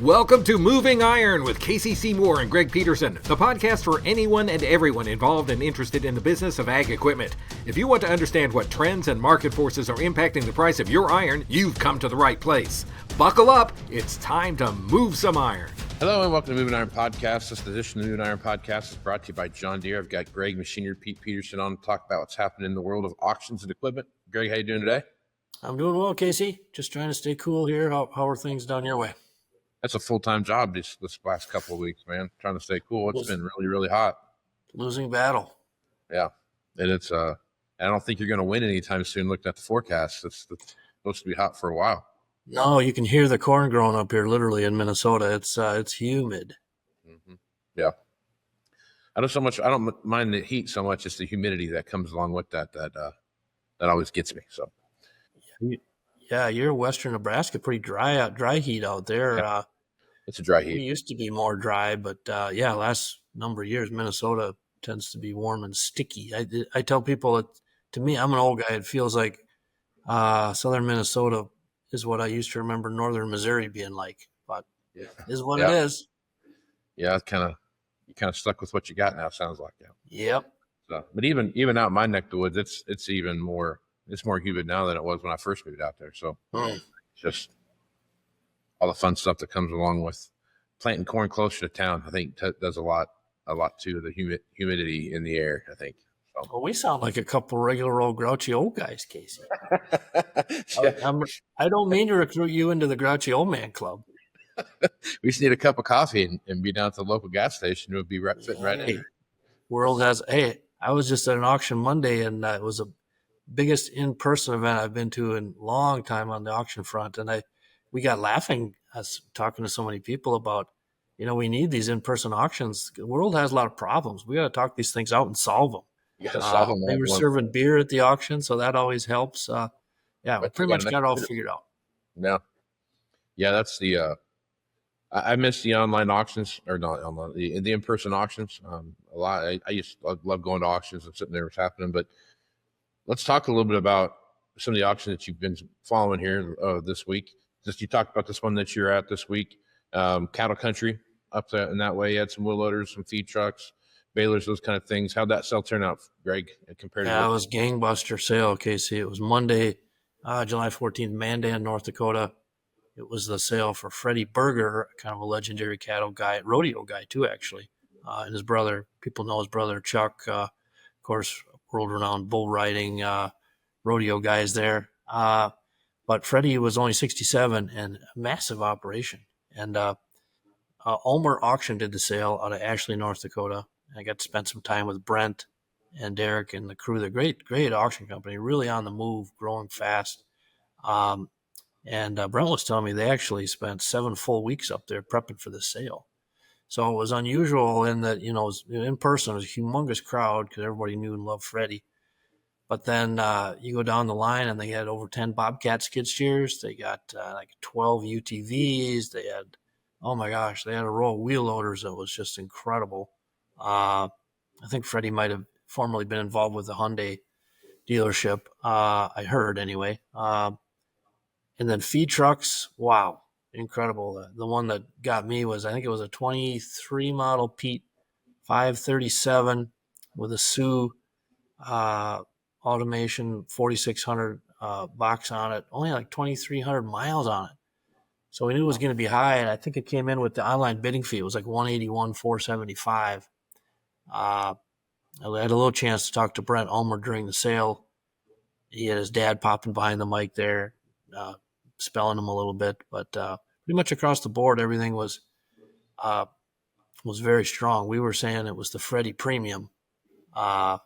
Welcome to Moving Iron with Casey Seymour and Greg Peterson, the podcast for anyone and everyone involved and interested in the business of ag equipment. If you want to understand what trends and market forces are impacting the price of your iron, you've come to the right place. Buckle up, it's time to move some iron. Hello and welcome to Moving Iron Podcast. This edition of the Moving Iron Podcast is brought to you by John Deere. I've got Greg Machinery Pete Peterson on to talk about what's happening in the world of auctions and equipment. Greg, how you doing today? I'm doing well, Casey. Just trying to stay cool here. How are things down your way? That's a full-time job this last couple of weeks, man. Trying to stay cool. It's been really, really hot. Losing battle. Yeah. And it's I don't think you're going to win anytime soon looking at the forecast. It's supposed to be hot for a while. No, you can hear the corn growing up here literally in Minnesota. It's humid. Mm-hmm. Yeah. I don't mind the heat so much. It's the humidity that comes along with that always gets me. So yeah, you're Western Nebraska, pretty dry heat out there. Yeah. It's a dry heat. It used to be more dry, but last number of years, Minnesota tends to be warm and sticky. I tell people that, to me, I'm an old guy. It feels like southern Minnesota is what I used to remember northern Missouri being like, but it is what it is. Yeah, you kind of stuck with what you got now. Sounds like Yep. So, but even out in my neck of the woods, it's even more. It's more humid now than it was when I first moved out there. So just all the fun stuff that comes along with planting corn closer to town, I think does a lot to the humidity in the air, I think. So. Well, we sound like a couple regular old grouchy old guys, Casey. I don't mean to recruit you into the grouchy old man club. We just need a cup of coffee and be down at the local gas station. It would be fitting right in. I was just at an auction Monday, and it was the biggest in-person event I've been to in a long time on the auction front. And we got laughing, us talking to so many people about, we need these in-person auctions. The world has a lot of problems. We got to talk these things out and solve them. You got to solve them. They were serving beer at the auction, so that always helps. We pretty much got it all figured out. Yeah, that's the. I miss the online auctions, or not online, the in-person auctions a lot. I love going to auctions and sitting there what's happening. But let's talk a little bit about some of the auctions that you've been following here this week. Just you talked about this one that you're at this week, cattle country up there in that way. You had some wheel loaders, some feed trucks, balers, those kind of things. How'd that sale turn out, Greg, compared to? Yeah, it was gangbuster sale, Casey. It was Monday, July 14th, Mandan, North Dakota. It was the sale for Freddie Berger, kind of a legendary cattle guy, rodeo guy too, actually. And his brother, people know his brother Chuck, of course, world-renowned bull riding rodeo guys there. But Freddie was only 67 and a massive operation. And Ulmer Auction did the sale out of Ashley, North Dakota. I got to spend some time with Brent and Derek and the crew. They're great auction company, really on the move, growing fast. And Brent was telling me they actually spent 7 full weeks up there prepping for the sale. So it was unusual in that, it was in person, it was a humongous crowd because everybody knew and loved Freddie. But then you go down the line and they had over 10 Bobcat skid steers. They got 12 UTVs. They had, oh my gosh, they had a row of wheel loaders that was just incredible. I think Freddie might have formerly been involved with the Hyundai dealership. I heard anyway. And then feed trucks, wow, incredible. The one that got me was, I think it was a 23 model Pete 537 with a Sioux automation 4600 box on it, only like 2,300 miles on it. So we knew it was going to be high, and I think it came in with the online bidding fee. It was like $181,475. I had a little chance to talk to Brent Ulmer during the sale. He had his dad popping behind the mic there, spelling him a little bit, but pretty much across the board, everything was very strong. We were saying it was the Freddie Premium. But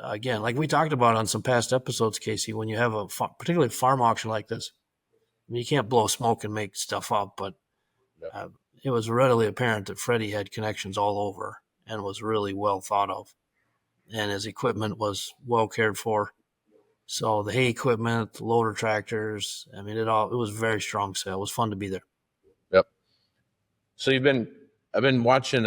again, like we talked about on some past episodes, Casey, when you have a particularly farm auction like this, I mean, you can't blow smoke and make stuff up, but it was readily apparent that Freddie had connections all over and was really well thought of. And his equipment was well cared for. So the hay equipment, the loader tractors, I mean, it was a very strong sale. It was fun to be there. Yep. So I've been watching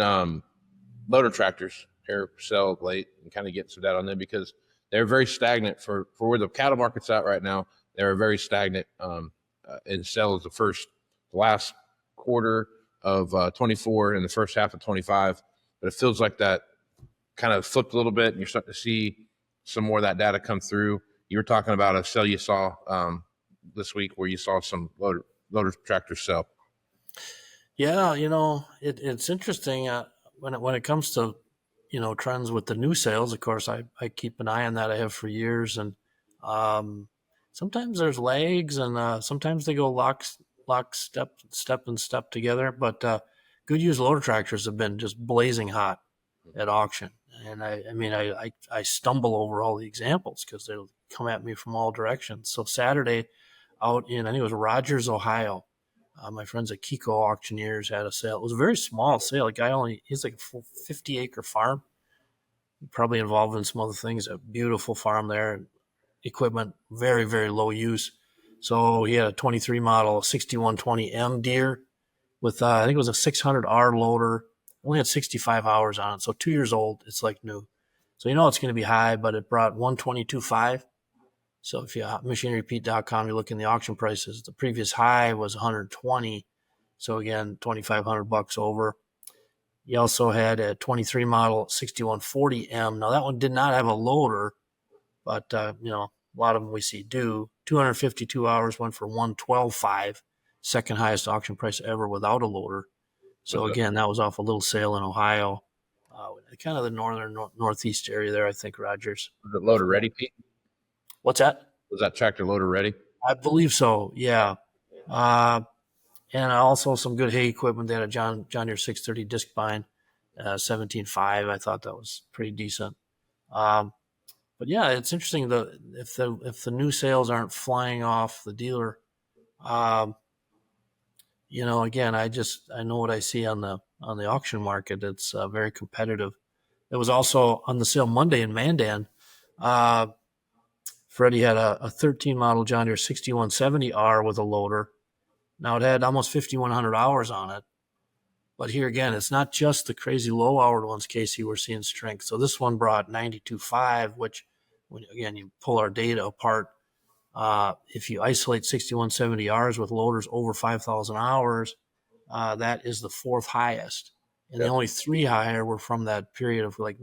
loader tractors here sell late and kind of getting some data on them because they're very stagnant for where the cattle market's at right now. They're very stagnant in sales the last quarter of 24 and the first half of 25, but it feels like that kind of flipped a little bit, and you're starting to see some more of that data come through. You were talking about a sale you saw this week where you saw some loader tractors sell. Yeah, it's interesting when it comes to trends with the new sales. Of course, I keep an eye on that. I have for years, and sometimes there's lags, and sometimes they go step together. But good used loader tractors have been just blazing hot at auction, and I stumble over all the examples because they'll come at me from all directions. So Saturday, out in I think it was Rogers, Ohio. My friends at Kiko Auctioneers had a sale. It was a very small sale. He's like a 50-acre farm, probably involved in some other things. A beautiful farm there. Equipment, very, very low use. So he had a 23 model 6120M Deere with, I think it was a 600R loader. Only had 65 hours on it. So 2 years old. It's like new. So it's going to be high, but it brought 122.5. So if you machinerypete.com, you look in the auction prices, the previous high was 120. So again, $2,500 over. You also had a 23 model 6140M. Now that one did not have a loader, but a lot of them we see do. 252 hours went for 112.5, second highest auction price ever without a loader. So again, that was off a little sale in Ohio, kind of the northeast area there. I think Rogers. Was it loader ready, Pete? What's that? Was that tractor loader ready? I believe so. Yeah. And also some good hay equipment. They had a John Deere 630 disc bind, 17.5. I thought that was pretty decent. But yeah, it's interesting if the new sales aren't flying off the dealer. Again, I know what I see on the auction market. It's very competitive. It was also on the sale Monday in Mandan. Freddie had a 13 model John Deere 6170R with a loader. Now it had almost 5,100 hours on it. But here again, it's not just the crazy low hour ones, Casey, we're seeing strength. So this one brought 92.5, which, when again, you pull our data apart, if you isolate 6170Rs with loaders over 5,000 hours, that is the fourth highest. And the only three higher were from that period of like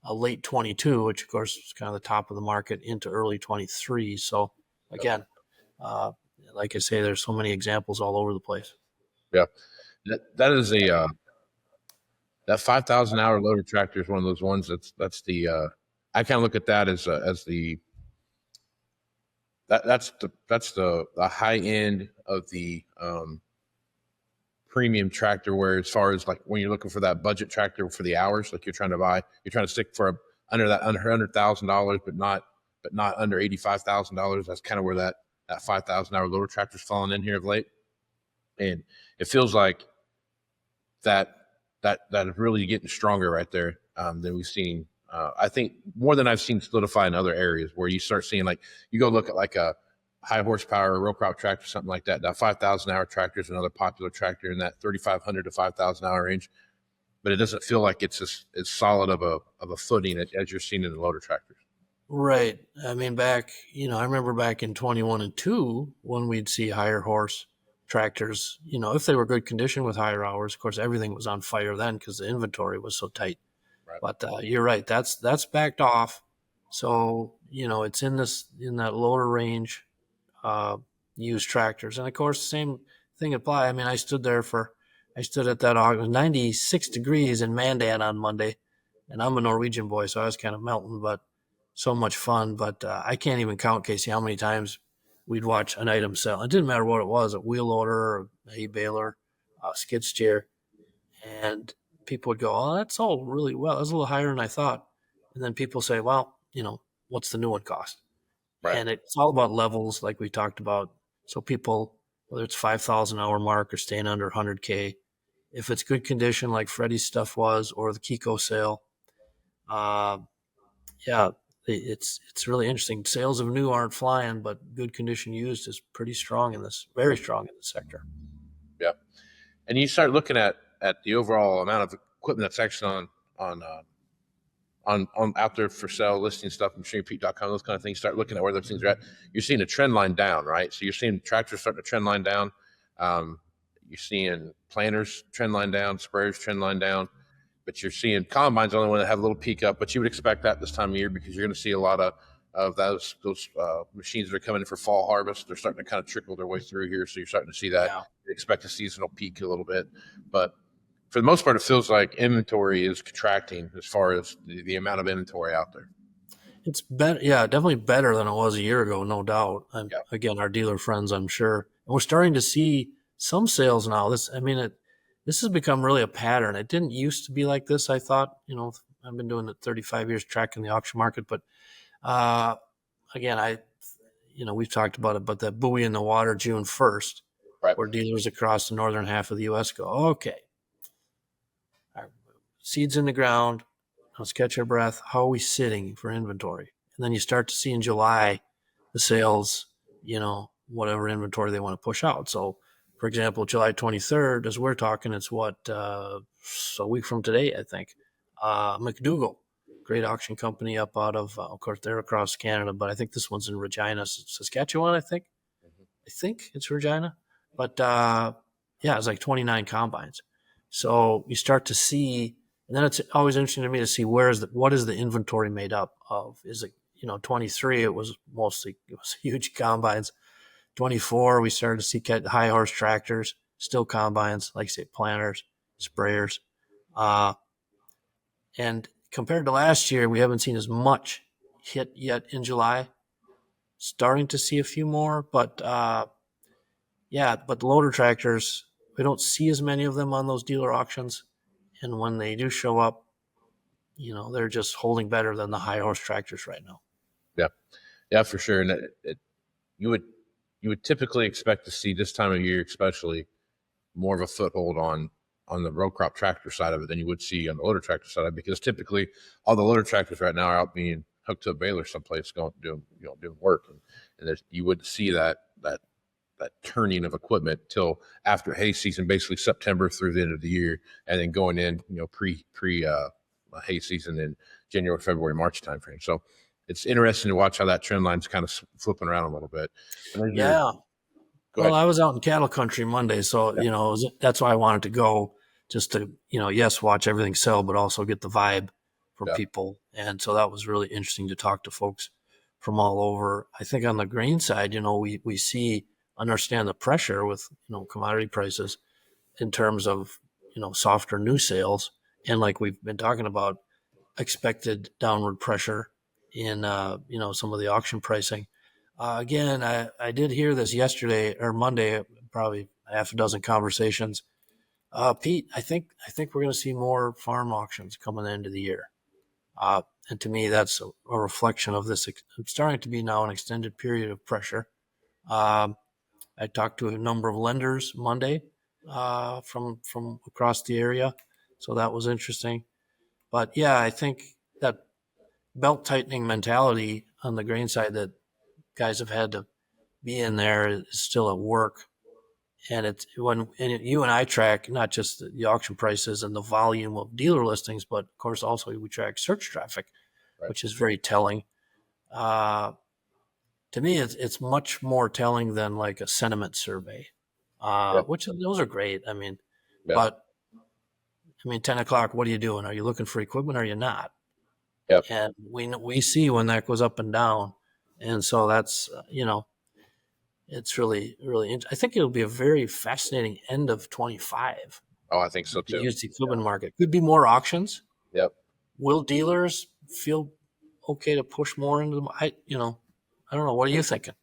late 22, which of course was kind of the top of the market, into early 23. So again, like I say, there's so many examples all over the place. Yeah, that is that 5,000 hour loader tractor is one of those ones that's the I kind of look at that as the that's the high end of the premium tractor, where as far as like when you're looking for that budget tractor for the hours, like you're trying to stick for under $100,000, but not under $85,000. That's kind of where that 5,000 hour loader tractor's fallen in here of late, and it feels like that is really getting stronger right there than we've seen. I think more than I've seen solidify in other areas, where you start seeing, like, you go look at like a high horsepower row crop tractor, something like that. That 5,000 hour tractor is another popular tractor in that 3,500 to 5,000 hour range, but it doesn't feel like it's as solid of a footing as you're seeing in the loader tractors. Right. I mean, I remember back in 21 and 2 when we'd see higher horse tractors, if they were good condition with higher hours. Of course, everything was on fire then because the inventory was so tight. Right. But you're right. That's backed off. So, it's in that lower range. Used tractors, and of course the same thing apply. I mean, I stood at that, it was 96 degrees in Mandan on Monday, and I'm a Norwegian boy, so I was kind of melting, but so much fun. But I can't even count, Casey, how many times we'd watch an item sell. It didn't matter what it was, a wheel loader or a hay baler, a skid steer, and people would go, "Oh, that's all really well. That's a little higher than I thought." And then people say, "Well, what's the new one cost?" Right. And it's all about levels, like we talked about. So people, whether it's 5,000 hour mark or staying under 100K, if it's good condition like Freddie's stuff was, or the Kiko sale, it's really interesting. Sales of new aren't flying, but good condition used is pretty strong very strong in this sector. Yeah, and you start looking at the overall amount of equipment that's actually on out there for sale, listing stuff, machinerypete.com, those kind of things. Start looking at where those things are at. You're seeing a trend line down, right? So you're seeing tractors starting to trend line down. You're seeing planters trend line down, sprayers trend line down, but you're seeing combines, the only one that have a little peak up. But you would expect that this time of year because you're going to see a lot of those machines that are coming in for fall harvest. They're starting to kind of trickle their way through here, so you're starting to see that. Yeah. You expect a seasonal peak a little bit, but for the most part, it feels like inventory is contracting as far as the amount of inventory out there. It's better, yeah, definitely better than it was a year ago, no doubt. And Yeah. again, our dealer friends, I'm sure, and we're starting to see some sales now. This has become really a pattern. It didn't used to be like this. I thought, I've been doing it 35 years, tracking the auction market, but again, we've talked about it, but that buoy in the water June 1st, Right. where dealers across the northern half of the U.S. go, okay, our seeds in the ground. Let's catch our breath. How are we sitting for inventory? And then you start to see in July the sales, whatever inventory they want to push out. So, for example, July 23rd, as we're talking, it's a week from today, I think. McDougall, great auction company up out of course, they're across Canada, but I think this one's in Regina, Saskatchewan, I think. I think it's Regina. But it's like 29 combines. So you start to see. And then it's always interesting to me to see what is the inventory made up of? Is it 23? It was huge combines. 24, we started to see high horse tractors, still combines, like say planters, sprayers, and compared to last year, we haven't seen as much hit yet in July. Starting to see a few more, but but the loader tractors, we don't see as many of them on those dealer auctions, and when they do show up, they're just holding better than the high horse tractors right now. Yeah, for sure. And you would typically expect to see this time of year, especially, more of a foothold on the row crop tractor side of it than you would see on the loader tractor side of it, because typically all the loader tractors right now are out being hooked to a baler someplace, doing work, and you wouldn't see that turning of equipment till after hay season, basically September through the end of the year, and then going in pre hay season in January, February, March timeframe. So it's interesting to watch how that trend line's kind of flipping around a little bit. Yeah. Well, I was out in cattle country Monday, so that's why I wanted to go, just to yes, watch everything sell, but also get the vibe from people. And so that was really interesting to talk to folks from all over. I think on the grain side, we understand the pressure with commodity prices in terms of softer new sales, and like we've been talking about, expected downward pressure in some of the auction pricing. Again, I did hear this yesterday or Monday, probably half a dozen conversations. Pete, I think we're going to see more farm auctions coming into the year. And to me, that's a reflection of this. It's starting to be now an extended period of pressure. I talked to a number of lenders Monday from across the area, so that was interesting. But yeah, I think that belt tightening mentality on the grain side that guys have had to be in there is still at work. And you and I track not just the auction prices and the volume of dealer listings, but of course also we track search traffic, Right. which is very telling. To me, it's much more telling than like a sentiment survey, which those are great. But 10 o'clock, what are you doing? Are you looking for equipment or are you not? Yep. And we see when that goes up and down. And so that's, it's really, really, I think it'll be a very fascinating end of 25. Oh, I think so The too. used equipment market. Could be more auctions. Yep. Will dealers feel okay to push more into them? I don't know. What are you thinking?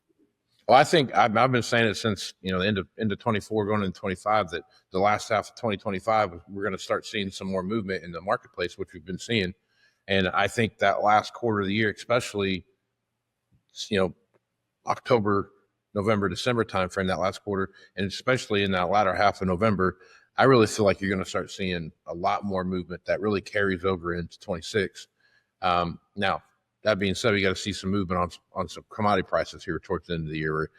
Well, I think I've been saying it since the end of 24 going into 25 that the last half of 2025 we're going to start seeing some more movement in the marketplace, which we've been seeing, and I think that last quarter of the year, especially October, November, December timeframe, that last quarter, and especially in that latter half of November, I really feel like you're going to start seeing a lot more movement that really carries over into 26. Now, that being said, we got to see some movement on some commodity prices here towards the end of the year. Where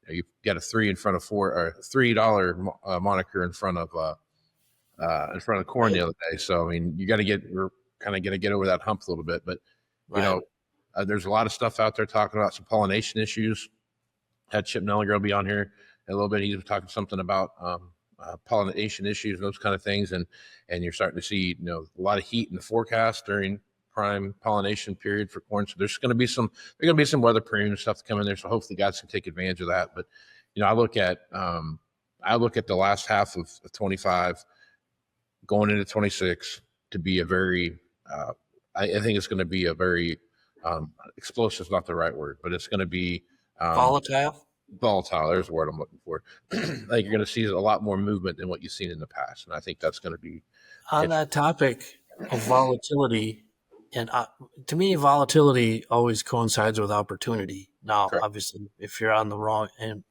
you've got a $3 in front of $4 or $3 moniker in front of corn the other day. So you got to we're kind of going to get over that hump a little bit. But there's a lot of stuff out there talking about some pollination issues. Had Chip Nelliger be on here a little bit. He was talking something about pollination issues and those kind of things, and you're starting to see a lot of heat in the forecast during prime pollination period for corn. So there's going to be some weather premium stuff to come in there. So hopefully guys can take advantage of that. But I look at the last half of 25 going into 26 to be a very I think it's going to be a very explosive is not the right word, but it's going to be Volatile. There's the word I'm looking for. I think you're going to see a lot more movement than what you've seen in the past, and I think that's going to be On that topic of volatility, and to me, volatility always coincides with opportunity. Now, correct. obviously, if you're on the wrong end,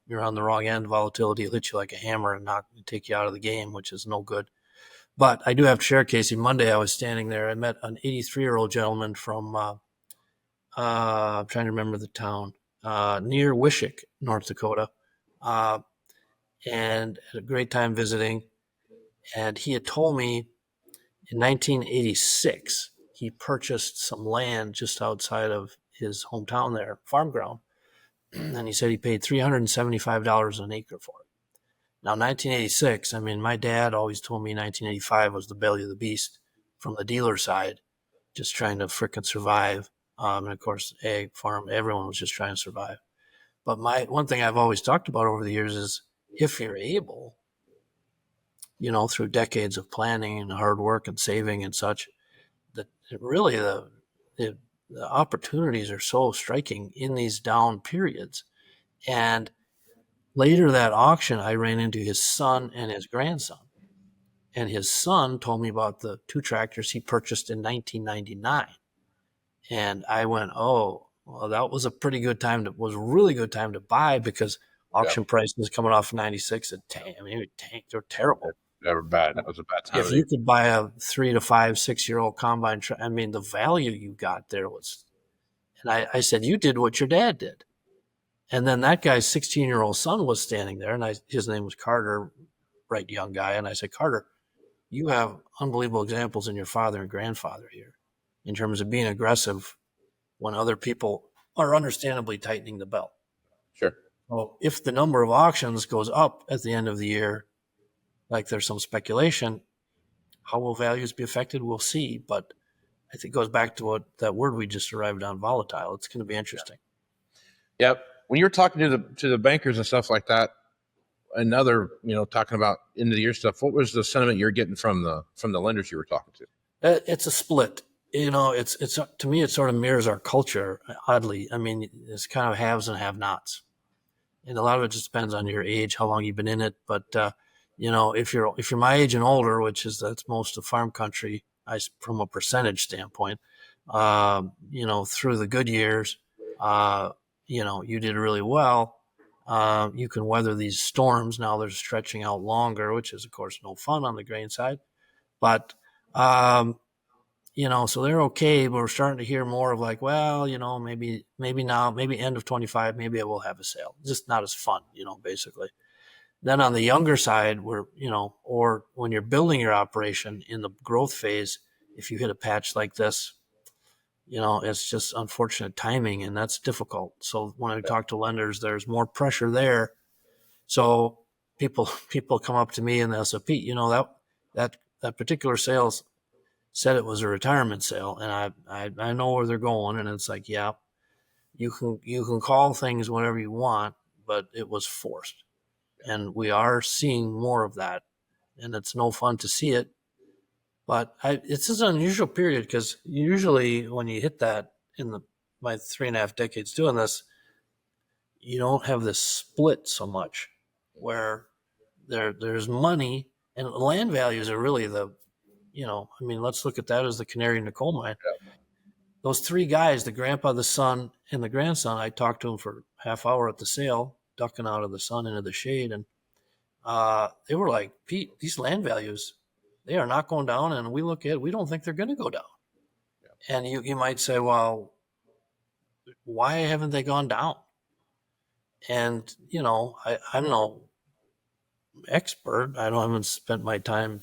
volatility will hit you like a hammer and take you out of the game, which is no good. But I do have to share, Casey. Monday, I was standing there. I met an 83-year-old gentleman from I'm trying to remember the town near Wishick, North Dakota, and had a great time visiting. And he had told me in 1986 he purchased some land just outside of his hometown there, farm ground, and he said he paid $375 an acre for it. Now, 1986, I mean, my dad always told me 1985 was the belly of the beast from the dealer side, just trying to frickin' survive. And of course, ag farm, everyone was just trying to survive. But one thing I've always talked about over the years is if you're able, through decades of planning and hard work and saving and such, that really the opportunities are so striking in these down periods. And later that auction, I ran into his son and his grandson. And his son told me about the 2 tractors he purchased in 1999. And I went, oh, well, that was a really good time to buy because auction prices coming off of 96 it tanked. They're terrible. They were bad. That was a bad time. If you could buy a 3 to 5, 6-year-old combine, the value you got there was, and I said, you did what your dad did. And then that guy's 16-year-old son was standing there, and his name was Carter, bright young guy. And I said, Carter, you have unbelievable examples in your father and grandfather here in terms of being aggressive when other people are understandably tightening the belt. Sure. Well, if the number of auctions goes up at the end of the year, like there's some speculation, how will values be affected? We'll see. But I think it goes back to that word we just arrived on, volatile. It's going to be interesting. Yep. When you're talking to the bankers and stuff like that, another, talking about end of the year stuff, what was the sentiment you're getting from the lenders you were talking to? It's a split. It's to me, it sort of mirrors our culture, oddly. I mean, it's kind of haves and have-nots. And a lot of it just depends on your age, how long you've been in it. But, if you're my age and older, that's most of farm country, from a percentage standpoint, through the good years, you did really well. You can weather these storms. Now they're stretching out longer, which is, of course, no fun on the grain side. But, so they're okay. But we're starting to hear more of like, well, maybe now, maybe end of 25, maybe I will have a sale. Just not as fun, basically. Then on the younger side, or when you're building your operation in the growth phase, if you hit a patch like this, it's just unfortunate timing, and that's difficult. So when I talk to lenders, there's more pressure there. So people come up to me and they'll say, Pete, that particular sales said it was a retirement sale, and I know where they're going, and it's like, yeah, you can call things whatever you want, but it was forced, and we are seeing more of that, and it's no fun to see it. But it's just an unusual period because usually when you hit that in my 3.5 decades doing this, you don't have this split so much where there's money and land values are really let's look at that as the canary in the coal mine. Yeah. Those 3 guys, the grandpa, the son, and the grandson, I talked to them for half hour at the sale, ducking out of the sun into the shade. And they were like, Pete, these land values, they are not going down. And we don't think they're going to go down. Yeah. And you might say, well, why haven't they gone down? And, I'm no expert. I haven't spent my time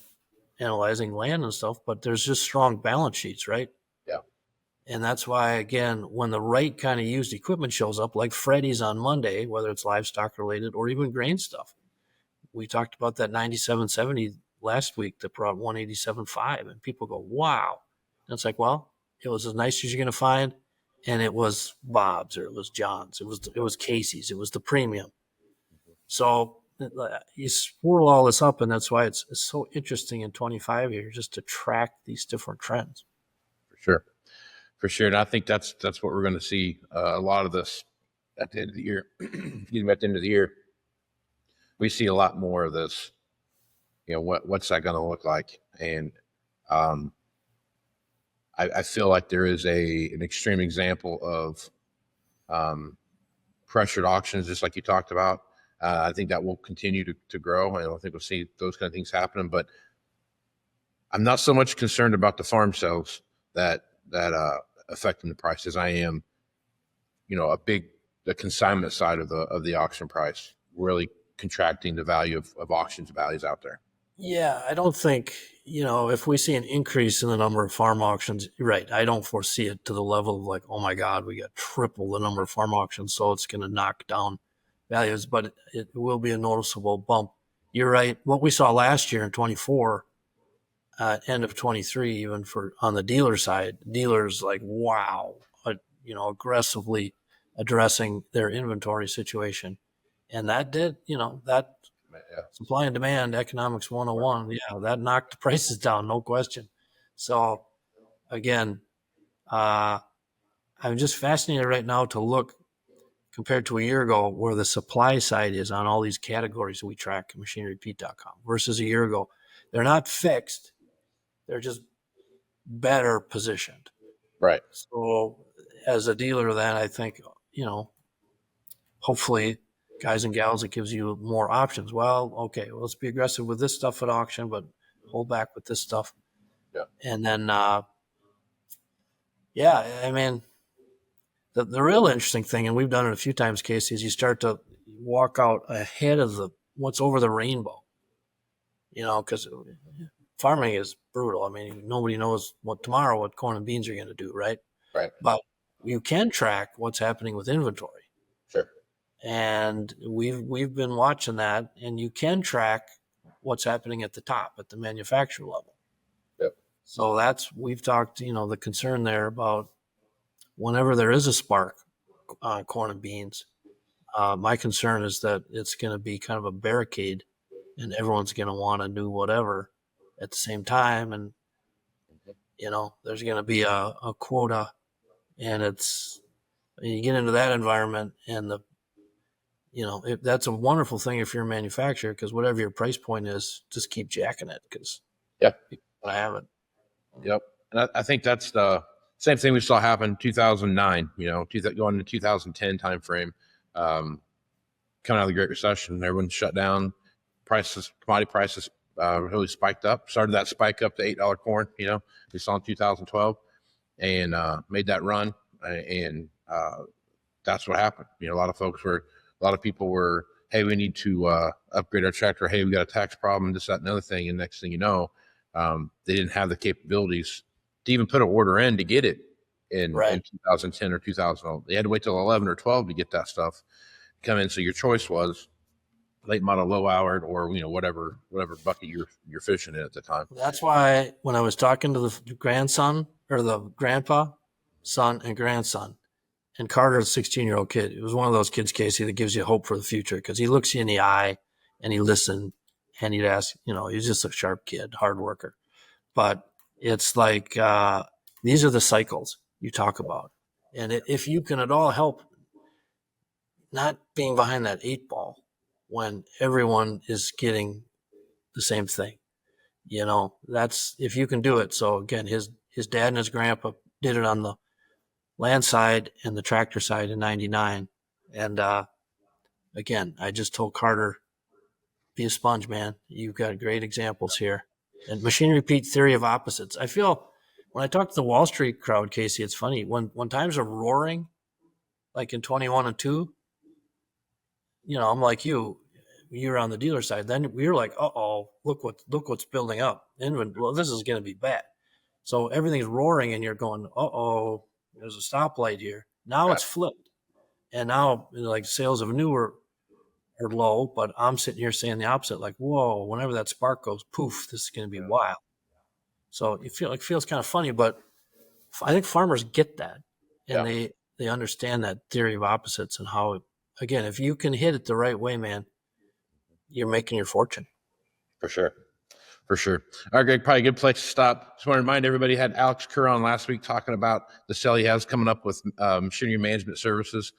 analyzing land and stuff, but there's just strong balance sheets, right? Yeah. And that's why, again, when the right kind of used equipment shows up, like Freddy's on Monday, whether it's livestock related or even grain stuff, we talked about that 9770 last week that brought 187.5, and people go, wow. And it's like, well, it was as nice as you're going to find, and it was Bob's or it was John's, it was Casey's, it was the premium. So you swirl all this up, and that's why it's so interesting in 25 here just to track these different trends. For sure. And I think that's what we're going to see a lot of this at the end of the year. Excuse me, at the end of the year, we see a lot more of this. You know, what's that going to look like? And I feel like there is an extreme example of pressured auctions, just like you talked about. I think that will continue to grow. I don't think we'll see those kind of things happening, but I'm not so much concerned about the farm sales that affecting the price as I am, the consignment side of the auction price really contracting the value of auctions values out there. Yeah, I don't think, if we see an increase in the number of farm auctions, right, I don't foresee it to the level of like, oh my God, we got triple the number of farm auctions, so it's going to knock down values, but it will be a noticeable bump. You're right. What we saw last year in 24, end of 23, even on the dealer side, dealers like, wow, aggressively addressing their inventory situation. And that did, that supply and demand, economics 101. Yeah, that knocked the prices down, no question. So, again, I'm just fascinated right now to look compared to a year ago where the supply side is on all these categories we track at machineryrepeat.com versus a year ago. They're not fixed. They're just better positioned. Right. So as a dealer, then I think, hopefully guys and gals, it gives you more options. Well, okay, well, let's be aggressive with this stuff at auction, but hold back with this stuff. Yeah. And then, I mean, the real interesting thing, and we've done it a few times, Casey, is you start to walk out ahead of what's over the rainbow, because farming is brutal. I mean, nobody knows what corn and beans are going to do, right? Right. But you can track what's happening with inventory. Sure. And we've been watching that, and you can track what's happening at the top, at the manufacturer level. Yep. So we've talked, the concern there about whenever there is a spark on corn and beans, my concern is that it's going to be kind of a barricade, and everyone's going to want to do whatever at the same time. And, there's going to be a quota, and you get into that environment, and that's a wonderful thing if you're a manufacturer, because whatever your price point is, just keep jacking it because I have it. Yep. And I think that's the same thing we saw happen in 2009, going into 2010 timeframe, coming out of the Great Recession, everyone shut down, commodity prices really spiked up, started that spike up to $8 corn, we saw in 2012 and made that run. And that's what happened. A lot of people were, hey, we need to upgrade our tractor. Hey, we got a tax problem, this, that, and another thing. And next thing you know, they didn't have the capabilities to even put an order in to get it in 2010 or 2012. They had to wait till 11 or 12 to get that stuff come in. So your choice was late model, low hour, or whatever bucket you're fishing in at the time. That's why when I was talking to the grandson or the grandpa, son, and grandson, and Carter's a 16-year-old kid. It was one of those kids, Casey, that gives you hope for the future because he looks you in the eye and he listened and he'd ask, he's just a sharp kid, hard worker. But it's like these are the cycles you talk about. And if you can at all help not being behind that 8 ball when everyone is getting the same thing, that's if you can do it. So again, his dad and his grandpa did it on the land side and the tractor side in 99. And again, I just told Carter, be a sponge, man. You've got great examples here. And Machinery Repeat, theory of opposites. I feel when I talk to the Wall Street crowd, Casey, it's funny. When times are roaring, like in 21 and 2, I'm like you're on the dealer side. Then we're like, uh-oh, look what's building up. Well, this is going to be bad. So everything's roaring and you're going, uh-oh, there's a stoplight here. Now it's flipped. And now like sales of newer are low, but I'm sitting here saying the opposite, like, whoa, whenever that spark goes poof, this is going to be wild. So it feels kind of funny, but I think farmers get that, and they understand that theory of opposites and how, again, if you can hit it the right way, man, you're making your fortune. For sure. For sure. All right, Greg, probably a good place to stop. Just want to remind everybody, had Alex Kerr on last week talking about the sale he has coming up with machinery management services.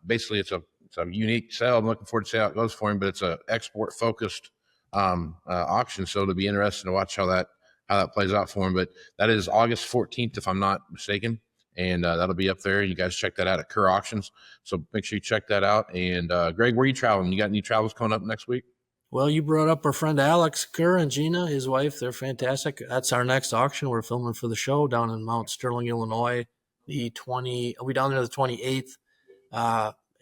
Basically, it's a unique sale. I'm looking forward to see how it goes for him, but it's a export focused auction. So it'll be interesting to watch how that plays out for him. But that is August 14th, if I'm not mistaken. And that'll be up there. You guys check that out at Kerr Auctions. So make sure you check that out. And Greg, where are you traveling? You got any travels coming up next week? Well, you brought up our friend Alex Kerr and Gina, his wife. They're fantastic. That's our next auction. We're filming for the show down in Mount Sterling, Illinois. I'll be down there the 28th.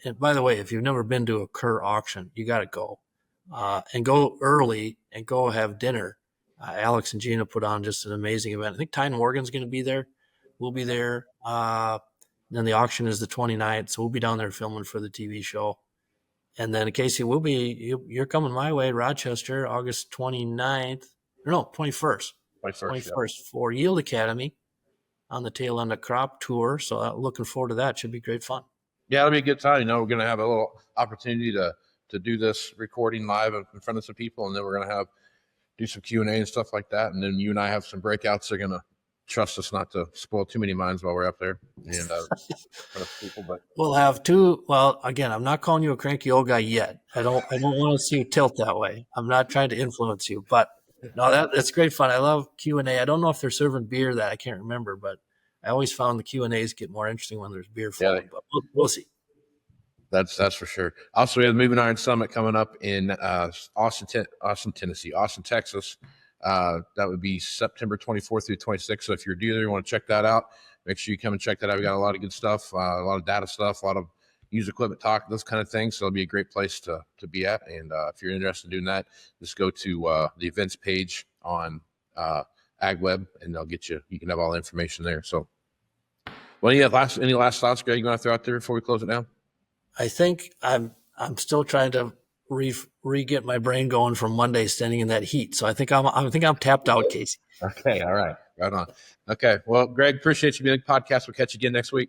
And by the way, if you've never been to a Kerr auction, you got to go. And go early and go have dinner. Alex and Gina put on just an amazing event. I think Ty Morgan's going to be there. We'll be there. Then the auction is the 29th, so we'll be down there filming for the TV show. And then Casey, you're coming my way, Rochester, August 29th. No, 21st. 21st for Yield Academy on the tail end of crop tour. So looking forward to that. Should be great fun. Yeah, it'll be a good time. You know, we're going to have a little opportunity to do this recording live in front of some people, and then we're going to do some Q&A and stuff like that. And then you and I have some breakouts. They're going to trust us not to spoil too many minds while we're up there and in front of people. But we'll have two. Well, again, I'm not calling you a cranky old guy yet. I don't want to see you tilt that way. I'm not trying to influence you, but no, that's great fun. I love Q&A. I don't know if they're serving beer. That I can't remember, but I always found the Q&As get more interesting when there's beer flowing. But we'll see. That's for sure. Also, we have the Moving Iron Summit coming up in Austin, Texas. That would be September 24th through 26th. So if you're a dealer, you want to check that out, make sure you come and check that out. We got a lot of good stuff, a lot of data stuff, a lot of used equipment talk, those kind of things. So it'll be a great place to be at. And if you're interested in doing that, just go to the events page on AgWeb, and they'll get you. You can have all the information there. So, well, any last thoughts, Greg, you want to throw out there before we close it down? I think I'm still trying to re-get my brain going from Monday standing in that heat. So I think I'm tapped out, Casey. Okay. All right. Right on. Okay. Well, Greg, appreciate you being on the podcast. We'll catch you again next week.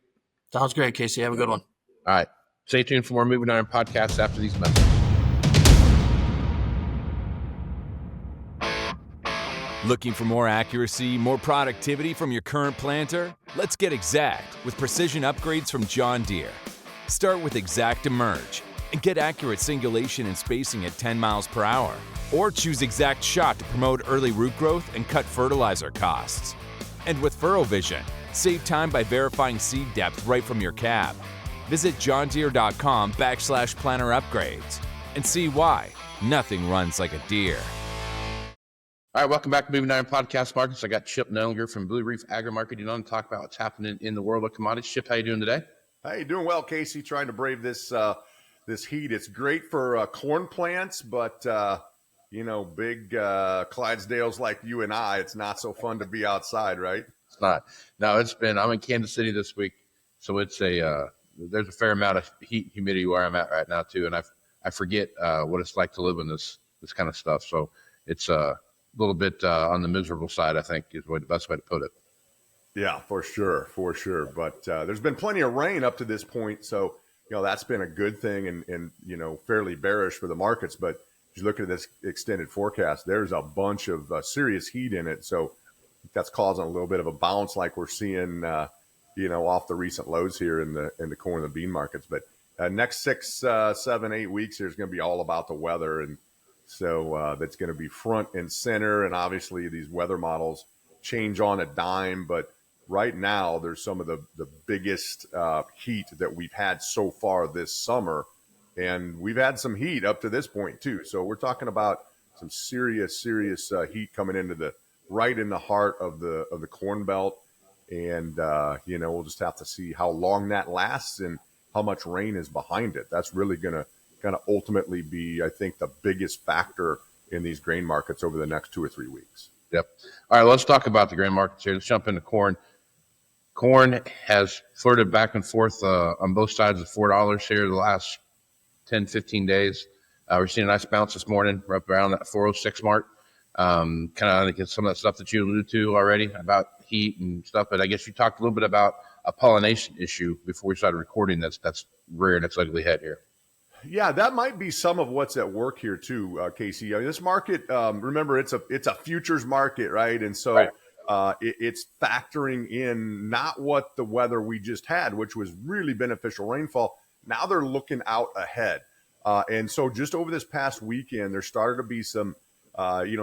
Sounds great, Casey. Have a good one. All right. Stay tuned for more Moving Iron podcasts after these messages. Looking for more accuracy, more productivity from your current planter? Let's get exact with precision upgrades from John Deere. Start with Exact Emerge and get accurate singulation and spacing at 10 miles per hour. Or choose Exact Shot to promote early root growth and cut fertilizer costs. And with Furrow Vision, save time by verifying seed depth right from your cab. Visit johndeere.com/planner upgrades and see why nothing runs like a Deere. All right, welcome back to Moving Iron Podcast Markets. I got Chip Nellinger from Blue Reef Agri-Marketing on to talk about what's happening in the world of commodities. Chip, how you doing today? Hey, doing well, Casey. Trying to brave this heat. It's great for corn plants, but big Clydesdales like you and I, it's not so fun to be outside, right? It's not. No, I'm in Kansas City this week, so it's there's a fair amount of heat and humidity where I'm at right now too, and I forget what it's like to live in this kind of stuff. So it's a little bit on the miserable side, I think, is the best way to put it. Yeah, for sure. But there's been plenty of rain up to this point, so that's been a good thing and fairly bearish for the markets. But if you look at this extended forecast, there's a bunch of serious heat in it, so that's causing a little bit of a bounce, like we're seeing, off the recent lows here in the corn and the bean markets. But next 6, 7, 8 weeks here is going to be all about the weather, and so that's going to be front and center. And obviously, these weather models change on a dime, but right now, there's some of the biggest heat that we've had so far this summer, and we've had some heat up to this point too. So we're talking about some serious heat coming into right in the heart of the Corn Belt, and we'll just have to see how long that lasts and how much rain is behind it. That's really going to kind of ultimately be, I think, the biggest factor in these grain markets over the next 2 or 3 weeks. Yep. All right, let's talk about the grain markets here. Let's jump into corn. Corn has flirted back and forth on both sides of $4 here the last 10, 15 days. We're seeing a nice bounce this morning. We're up around that 406 mark. Kind of like some of that stuff that you alluded to already about heat and stuff. But I guess you talked a little bit about a pollination issue before we started recording. That's rearing its ugly head here. Yeah, that might be some of what's at work here too, Casey. I mean, this market, remember, it's a futures market, right? And so it's factoring in not what the weather we just had, which was really beneficial rainfall. Now they're looking out ahead. And so just over this past weekend, there started to be some,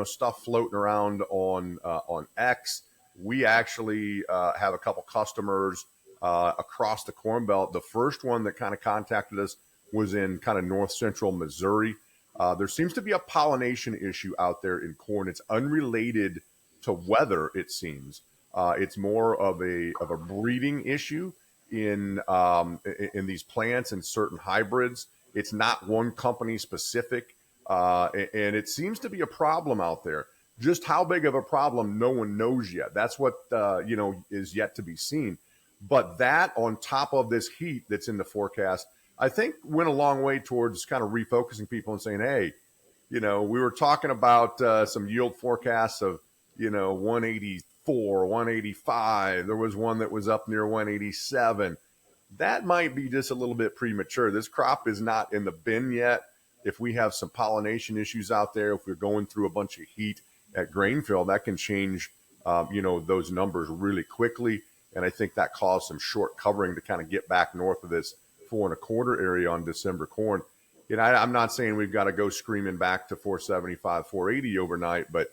stuff floating around on X. We actually have a couple customers across the Corn Belt. The first one that kind of contacted us was in kind of north central Missouri. There seems to be a pollination issue out there in corn. It's unrelated to weather, it seems. It's more of a breeding issue in these plants and certain hybrids. It's not one company specific, and it seems to be a problem out there. Just how big of a problem, no one knows yet. That's what is yet to be seen. But that on top of this heat that's in the forecast, I think went a long way towards kind of refocusing people and saying, hey, we were talking about some yield forecasts of, 184, 185. There was one that was up near 187. That might be just a little bit premature. This crop is not in the bin yet. If we have some pollination issues out there, if we're going through a bunch of heat at grain fill, that can change, those numbers really quickly. And I think that caused some short covering to kind of get back north of this 4.25 area on December corn. I'm not saying we've got to go screaming back to 475, 480 overnight, but,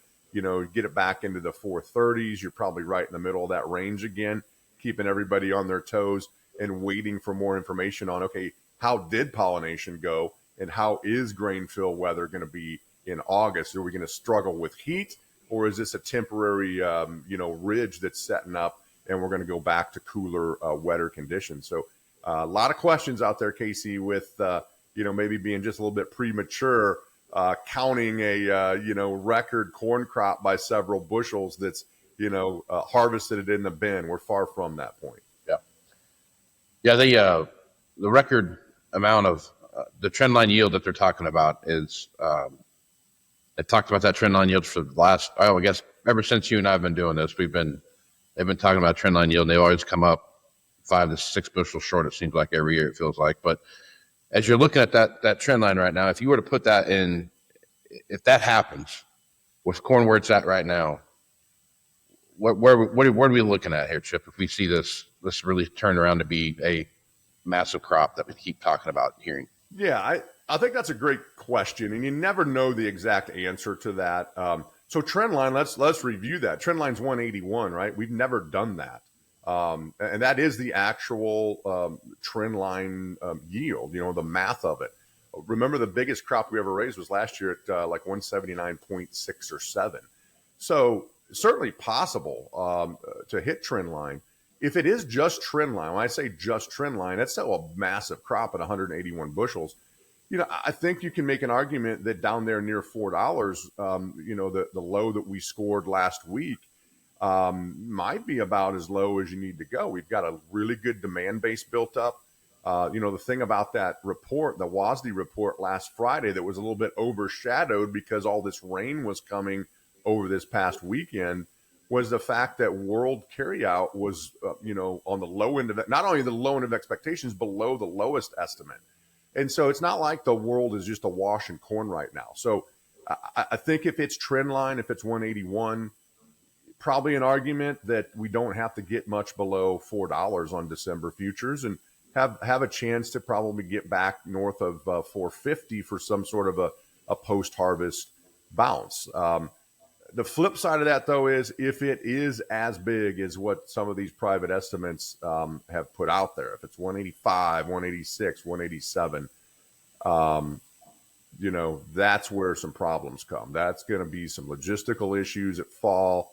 get it back into the 430s. You're probably right in the middle of that range again, keeping everybody on their toes and waiting for more information on, okay, how did pollination go and how is grain fill weather going to be in August? Are we going to struggle with heat, or is this a temporary, ridge that's setting up and we're going to go back to cooler, wetter conditions? So a lot of questions out there, Casey, with, maybe being just a little bit premature, counting a, record corn crop by several bushels that's, harvested it in the bin. We're far from that point. Yeah. Yeah. The record amount of the trend line yield that they're talking about is, I talked about that trend line yield for the last, I guess, ever since you and I have been doing this, they've been talking about trend line yield, and they always come up 5 to 6 bushels short. It seems like every year, it feels like. But as you're looking at that trend line right now, if you were to put that in, if that happens with corn where it's at right now, what are we looking at here, Chip? If we see this really turn around to be a massive crop that we keep talking about hearing. Yeah, I think that's a great question, and you never know the exact answer to that. So trend line, let's review that. Trend line's 181, right? We've never done that. And that is the actual trend line yield, the math of it. Remember, the biggest crop we ever raised was last year at like 179.6 or 7. So certainly possible to hit trend line. If it is just trend line, when I say just trend line, that's still a massive crop at 181 bushels. I think you can make an argument that down there near $4, the low that we scored last week might be about as low as you need to go. We've got a really good demand base built up. The thing about that report, the WASDE report last Friday, that was a little bit overshadowed because all this rain was coming over this past weekend, was the fact that world carryout was, on the low end of it, not only the low end of expectations, below the lowest estimate. And so it's not like the world is just awash in corn right now. So I think if it's trend line, if it's 181, probably an argument that we don't have to get much below $4 on December futures and have a chance to probably get back north of 450 for some sort of a post-harvest bounce. The flip side of that, though, is if it is as big as what some of these private estimates have put out there, if it's 185, 186, 187, that's where some problems come. That's going to be some logistical issues at fall.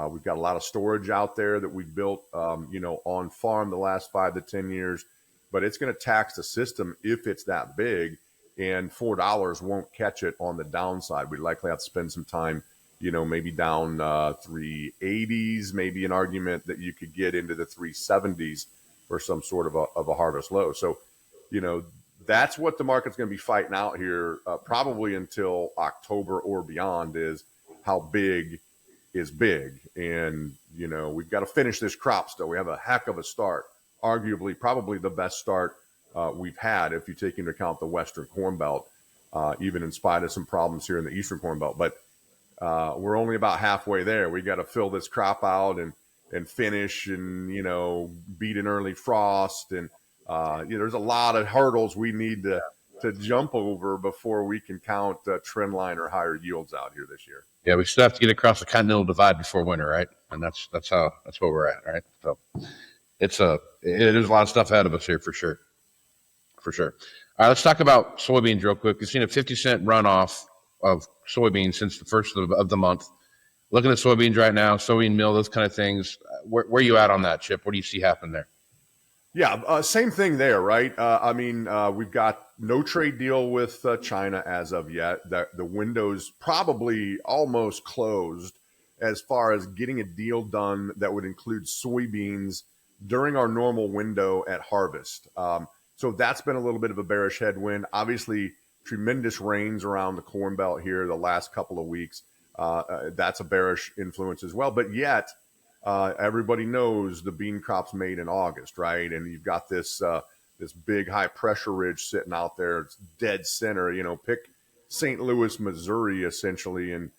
We've got a lot of storage out there that we've built, on farm the last 5 to 10 years, but it's going to tax the system if it's that big, and $4 won't catch it on the downside. We'd likely have to spend some time, maybe down 380s, maybe an argument that you could get into the 370s for some sort of a harvest low. So, that's what the market's going to be fighting out here, probably until October or beyond, is how big is big. And, we've got to finish this crop still. We have a heck of a start, arguably probably the best start we've had if you take into account the Western Corn Belt, even in spite of some problems here in the Eastern Corn Belt. But we're only about halfway there. We got to fill this crop out and finish and, beat an early frost. And, there's a lot of hurdles we need to jump over before we can count trend line or higher yields out here this year. Yeah, we still have to get across the Continental Divide before winter, right? And that's where we're at, right? So it is a lot of stuff ahead of us here for sure. For sure. All right, let's talk about soybeans real quick. We've seen a 50-cent runoff of soybeans since the first of the month. Looking at soybeans right now, soybean meal, those kind of things. Where are you at on that, Chip? What do you see happen there? Yeah, same thing there, right? We've got no trade deal with China as of yet. The window's probably almost closed as far as getting a deal done that would include soybeans during our normal window at harvest. So that's been a little bit of a bearish headwind. Obviously, tremendous rains around the Corn Belt here the last couple of weeks. That's a bearish influence as well. But yet, everybody knows the bean crop's made in August, right? And you've got this big high pressure ridge sitting out there. It's dead center. Pick St. Louis, Missouri, essentially, and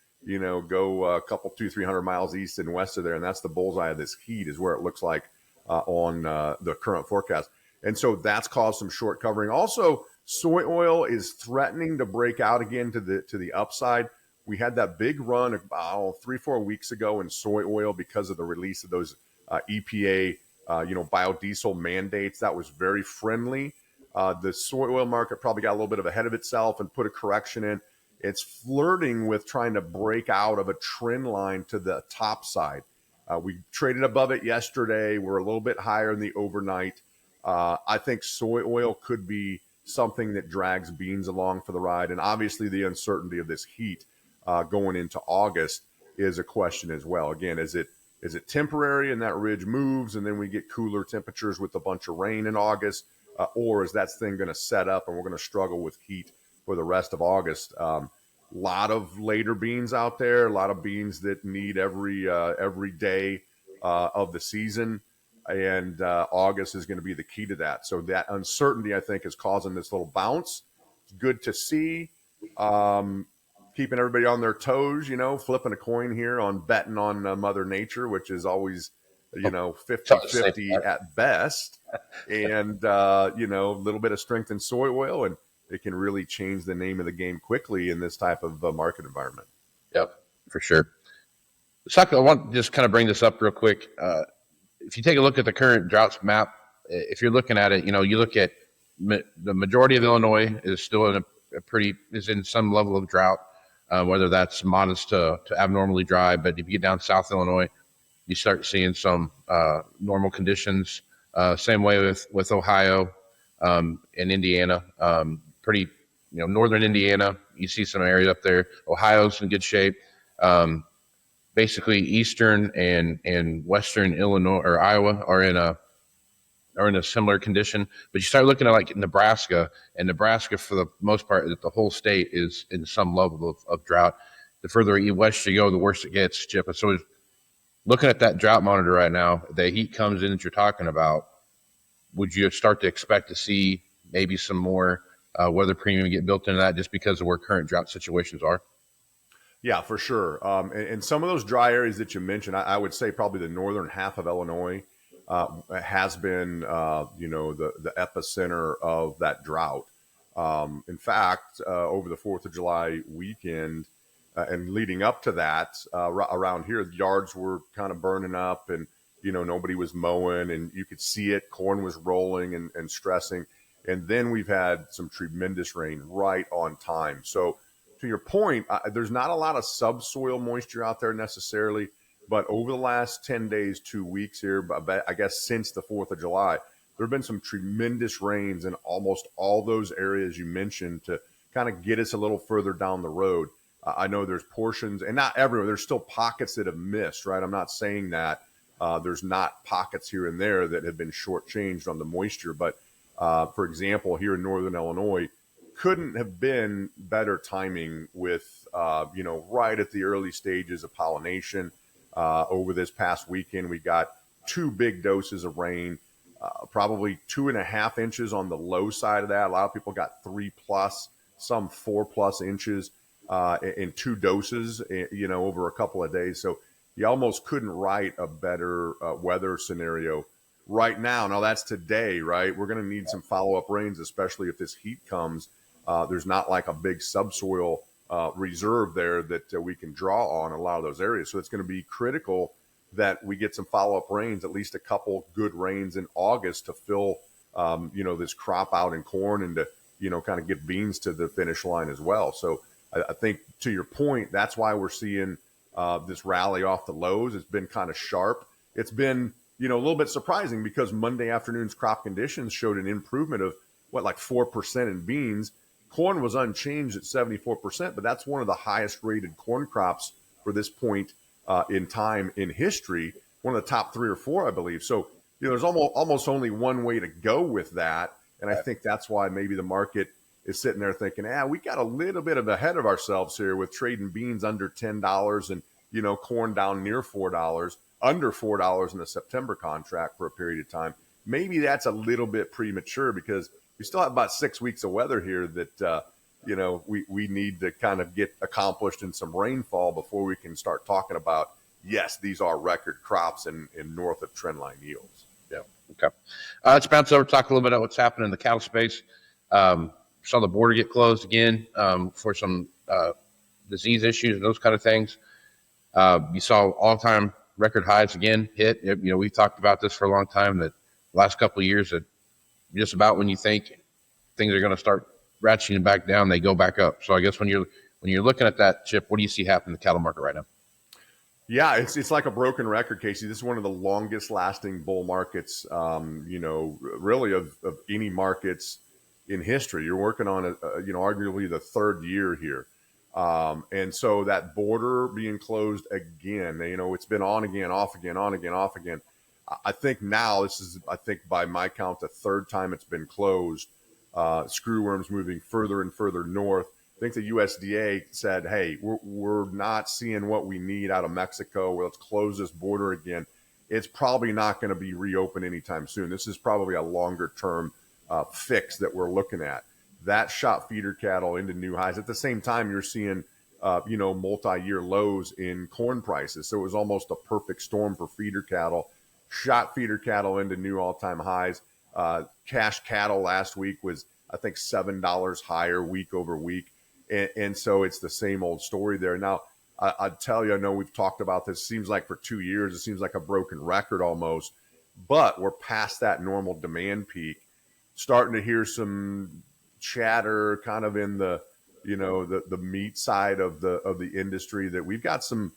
go a couple 200-300 miles east and west of there, and that's the bullseye of this heat, is where it looks like on the current forecast. And so that's caused some short covering. Also, soy oil is threatening to break out again to the upside. We had that big run about 3-4 weeks ago in soy oil because of the release of those EPA, biodiesel mandates. That was very friendly. The soy oil market probably got a little bit ahead of itself and put a correction in. It's flirting with trying to break out of a trend line to the top side. We traded above it yesterday. We're a little bit higher in the overnight. I think soy oil could be something that drags beans along for the ride. And obviously the uncertainty of this heat going into August is a question as well. Again, is it temporary and that ridge moves and then we get cooler temperatures with a bunch of rain in August, or is that thing going to set up and we're going to struggle with heat for the rest of August? Lot of later beans out there, a lot of beans that need every day of the season, and August is going to be the key to that. So that uncertainty, I think, is causing this little bounce. It's good to see. Keeping everybody on their toes, flipping a coin here on betting on Mother Nature, which is always, 50-50 at best. And, a little bit of strength in soy oil, and it can really change the name of the game quickly in this type of market environment. Yep, for sure. I want to just kind of bring this up real quick. If you take a look at the current droughts map, if you're looking at it, you look at the majority of Illinois is still is in some level of drought. Whether that's modest to abnormally dry. But if you get down South Illinois, you start seeing some normal conditions. Same way with Ohio and Indiana. Pretty, northern Indiana, you see some areas up there. Ohio's in good shape. Basically, eastern and western Illinois or Iowa are in a similar condition. But you start looking at like Nebraska, and Nebraska, for the most part, the whole state is in some level of drought. The further west you go, the worse it gets, Chip. And so looking at that drought monitor right now, the heat comes in that you're talking about, would you start to expect to see maybe some more weather premium get built into that just because of where current drought situations are? Yeah, for sure. And some of those dry areas that you mentioned, I would say probably the northern half of Illinois has been, the epicenter of that drought. In fact, over the 4th of July weekend and leading up to that, around here, the yards were kind of burning up and, nobody was mowing and you could see it. Corn was rolling and stressing. And then we've had some tremendous rain right on time. So to your point, there's not a lot of subsoil moisture out there necessarily. But over the last 10 days, 2 weeks here, I guess since the 4th of July, there have been some tremendous rains in almost all those areas you mentioned to kind of get us a little further down the road. I know there's portions, and not everywhere, there's still pockets that have missed, right? I'm not saying that there's not pockets here and there that have been shortchanged on the moisture, but For example, here in Northern Illinois, couldn't have been better timing with, right at the early stages of pollination. Over this past weekend, we got 2 big doses of rain, probably 2.5 inches on the low side of that. A lot of people got 3+, some 4+ inches in 2 doses, over a couple of days. So you almost couldn't write a better weather scenario right now. Now that's today, right? We're going to need some follow-up rains, especially if this heat comes. There's not like a big subsoil reserve there that we can draw on a lot of those areas. So it's going to be critical that we get some follow-up rains, at least a couple good rains in August to fill, this crop out in corn and to, kind of get beans to the finish line as well. So I think to your point, that's why we're seeing this rally off the lows. It's been kind of sharp. It's been, a little bit surprising because Monday afternoon's crop conditions showed an improvement of like 4% in beans. Corn was unchanged at 74%, but that's one of the highest rated corn crops for this point in time in history, one of the top 3 or 4, I believe. So, there's almost only one way to go with that. And I think that's why maybe the market is sitting there thinking, we got a little bit of ahead of ourselves here with trading beans under $10 and, corn down near $4, under $4 in the September contract for a period of time. Maybe that's a little bit premature because we still have about 6 weeks of weather here that, we need to kind of get accomplished in some rainfall before we can start talking about, yes, these are record crops in north of trendline yields. Yeah. Okay. Let's bounce over, talk a little bit about what's happening in the cattle space. Saw the border get closed again for some disease issues and those kind of things. You saw all-time record highs again hit. We've talked about this for a long time, that the last couple of years that just about when you think things are going to start ratcheting back down, they go back up. So I guess when you're looking at that, Chip, what do you see happening in the cattle market right now? Yeah, it's like a broken record, Casey. This is one of the longest lasting bull markets, really of any markets in history. You're working on arguably the 3rd year here. And so that border being closed again, it's been on again, off again, on again, off again. I think now this is, by my count, the 3rd time it's been closed. Screwworms moving further and further north. I think the USDA said, hey, we're not seeing what we need out of Mexico. Well, let's close this border again. It's probably not going to be reopened anytime soon. This is probably a longer term fix that we're looking at. That shot feeder cattle into new highs. At the same time, you're seeing, multi-year lows in corn prices. So it was almost a perfect storm for feeder cattle. Shot feeder cattle into new all-time highs. Cash cattle last week was, I think, $7 higher week over week. And so it's the same old story there. Now, I tell you, I know we've talked about this. Seems like for 2 years, it seems like a broken record almost. But we're past that normal demand peak. Starting to hear some chatter kind of in the meat side of the industry that we've got some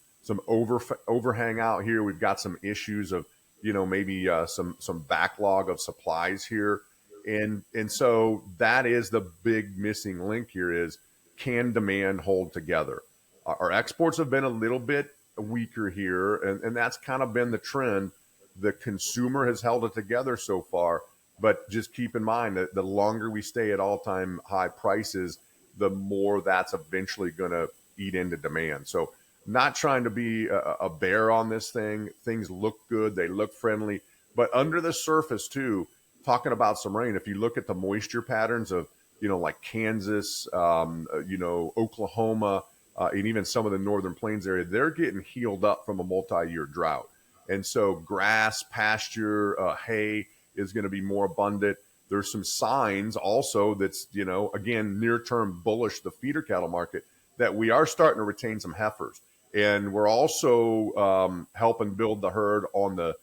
overhang out here. We've got some issues of maybe some backlog of supplies here, and so that is the big missing link here is, can demand hold together? Our exports have been a little bit weaker here, and that's kind of been the trend. The consumer has held it together so far. But just keep in mind that the longer we stay at all-time high prices, the more that's eventually going to eat into demand. So not trying to be a bear on this thing. Things look good. They look friendly. But under the surface, too, talking about some rain, if you look at the moisture patterns of, like Kansas, Oklahoma, and even some of the Northern Plains area, they're getting healed up from a multi-year drought. And so grass, pasture, hay is going to be more abundant. There's some signs also that's, again, near-term bullish, the feeder cattle market, that we are starting to retain some heifers. And we're also helping build the herd on the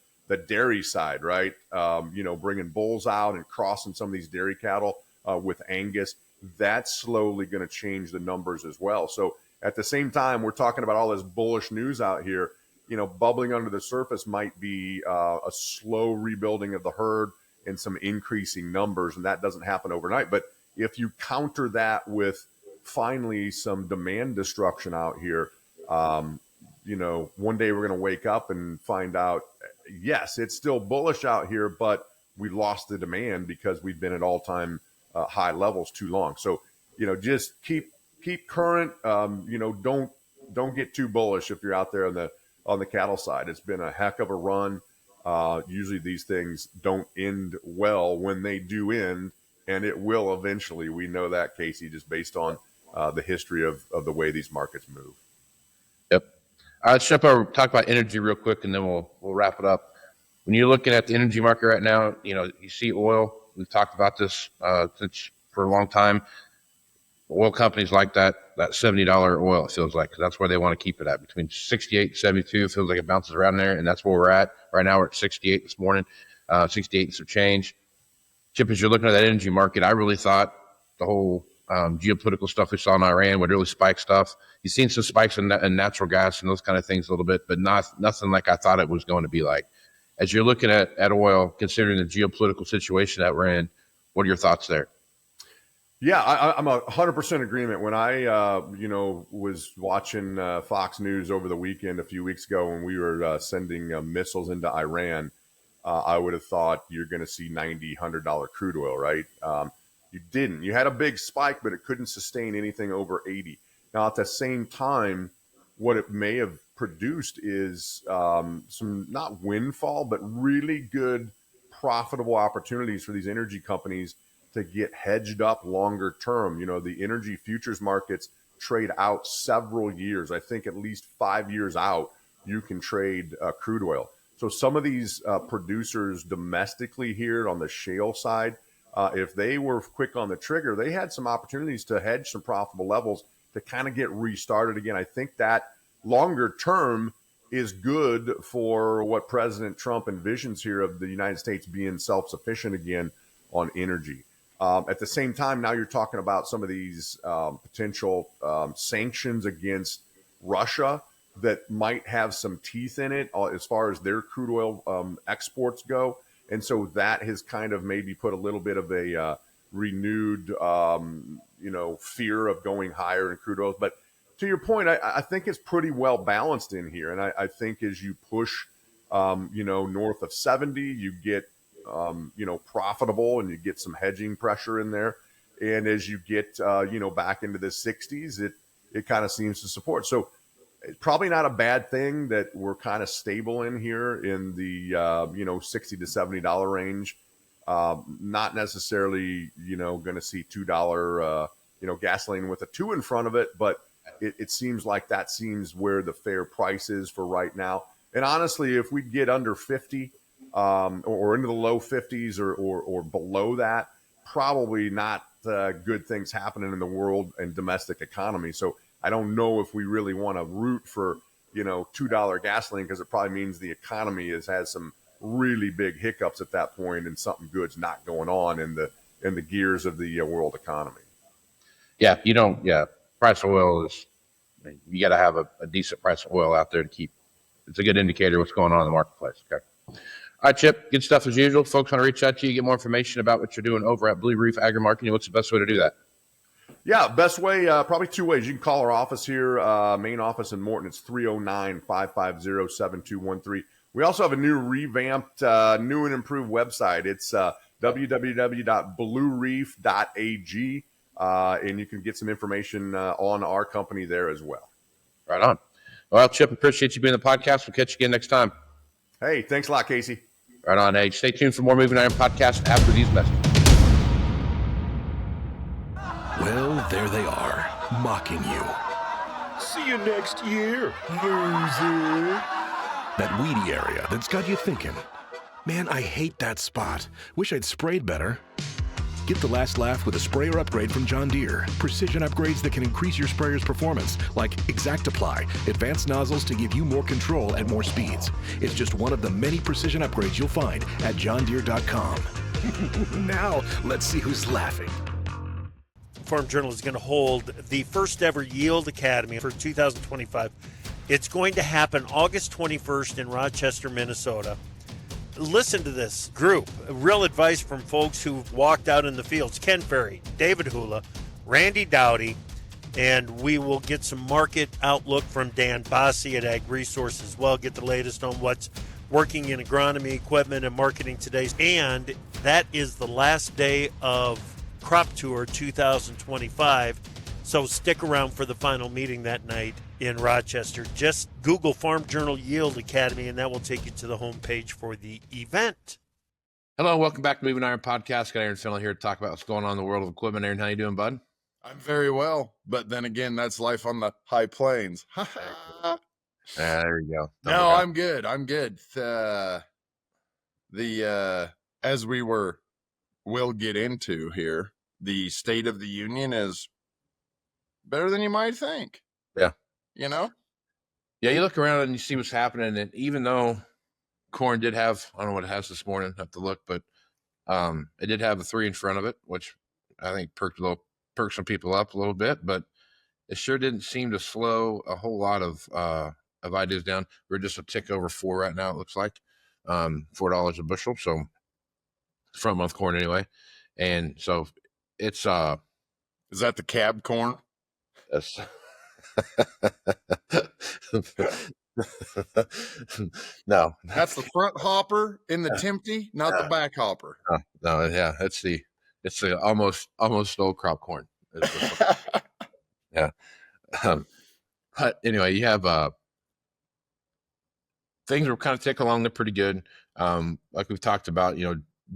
dairy side, right? Bringing bulls out and crossing some of these dairy cattle with Angus. That's slowly going to change the numbers as well. So at the same time, we're talking about all this bullish news out here. Bubbling under the surface might be a slow rebuilding of the herd and some increasing numbers, and that doesn't happen overnight. But if you counter that with finally some demand destruction out here, one day we're going to wake up and find out, yes, it's still bullish out here, but we lost the demand because we've been at all-time high levels too long. So, just keep current. Don't get too bullish if you're out there on the cattle side. It's been a heck of a run. Usually these things don't end well. When they do end, and it will eventually. We know that, Casey, just based on the history of the way these markets move. Yep. Let's jump over, talk about energy real quick, and then we'll wrap it up. When you're looking at the energy market right now, you see oil. We've talked about this for a long time. Oil companies like that $70 oil, it feels like, 'cause that's where they want to keep it at, between 68 and 72. It feels like it bounces around there, and that's where we're at. Right now we're at 68 this morning, 68 and some change. Chip, as you're looking at that energy market, I really thought the whole geopolitical stuff we saw in Iran would really spike stuff. You've seen some spikes in natural gas and those kind of things a little bit, but nothing like I thought it was going to be like. As you're looking at oil, considering the geopolitical situation that we're in, what are your thoughts there? Yeah, I'm 100% agreement. When I, was watching Fox News over the weekend a few weeks ago when we were sending missiles into Iran, I would have thought you're going to see $90, $100 crude oil, right? You didn't. You had a big spike, but it couldn't sustain anything over 80. Now, at the same time, what it may have produced is some, not windfall, but really good, profitable opportunities for these energy companies to get hedged up longer term. The energy futures markets trade out several years. I think at least 5 years out, you can trade crude oil. So some of these producers domestically here on the shale side, if they were quick on the trigger, they had some opportunities to hedge some profitable levels to kind of get restarted again. I think that longer term is good for what President Trump envisions here of the United States being self-sufficient again on energy. At the same time, now you're talking about some of these potential sanctions against Russia that might have some teeth in it as far as their crude oil exports go. And so that has kind of maybe put a little bit of a renewed, fear of going higher in crude oils. But to your point, I think it's pretty well balanced in here. And I think as you push, north of 70, you get profitable and you get some hedging pressure in there. And as you get, back into the 60s, it kind of seems to support. So it's probably not a bad thing that we're kind of stable in here in the, $60 to $70 range. Not necessarily, going to see $2, gasoline with a 2 in front of it, but it seems like that seems where the fair price is for right now. And honestly, if we get under 50, or into the low 50s or below that, probably not good things happening in the world and domestic economy. So I don't know if we really want to root for, $2 gasoline, because it probably means the economy has some really big hiccups at that point and something good's not going on in the gears of the world economy. Yeah, price of oil is, you got to have a decent price of oil out there to keep. It's a good indicator of what's going on in the marketplace. Okay. All right, Chip, good stuff as usual. Folks want to reach out to you, get more information about what you're doing over at Blue Reef Agri-Marketing. What's the best way to do that? Yeah, best way, probably 2 ways. You can call our office here, main office in Morton. It's 309-550-7213. We also have a new revamped, new and improved website. It's www.bluereef.ag, and you can get some information on our company there as well. Right on. Well, Chip, appreciate you being on the podcast. We'll catch you again next time. Hey, thanks a lot, Casey. Right on, Age. Stay tuned for more Moving Iron podcast after these messages. Well, there they are, mocking you. See you next year, loser. That weedy area that's got you thinking, man, I hate that spot. Wish I'd sprayed better. Get the last laugh with a sprayer upgrade from John Deere. Precision upgrades that can increase your sprayer's performance, like Exact Apply, advanced nozzles to give you more control at more speeds. It's just one of the many precision upgrades you'll find at johndeere.com. Now, let's see who's laughing. Farm Journal is going to hold the first ever Yield Academy for 2025. It's going to happen August 21st in Rochester, Minnesota. Listen to this group. Real advice from folks who've walked out in the fields. Ken Ferry, David Hula, Randy Dowdy, and we will get some market outlook from Dan Bossi at Ag Resource as well. Get the latest on what's working in agronomy, equipment, and marketing today. And that is the last day of Crop Tour 2025. So stick around for the final meeting that night in Rochester. Just Google Farm Journal Yield Academy, and that will take you to the homepage for the event. Hello, welcome back to Moving Iron Podcast. Got Aaron Finley here to talk about what's going on in the world of equipment. Aaron, how you doing, bud? I'm very well, but then again, that's life on the high plains. There you go. No, I'm good. I'm good. As we'll get into here, the State of the Union is better than you might think. Yeah. You know? Yeah, you look around and you see what's happening, and even though corn did have, I don't know what it has this morning, I have to look, but it did have a 3 in front of it, which I think perked some people up a little bit, but it sure didn't seem to slow a whole lot of ideas down. We're just a tick over 4 right now, it looks like. $4 a bushel, so front month corn anyway. And so it's is that the cab corn? Yes. No, that's the front hopper in the Tempty, not the back hopper. No, yeah, it's the almost old crop corn. Yeah. But anyway, you have things are kind of ticking along. They're pretty good. Like we've talked about,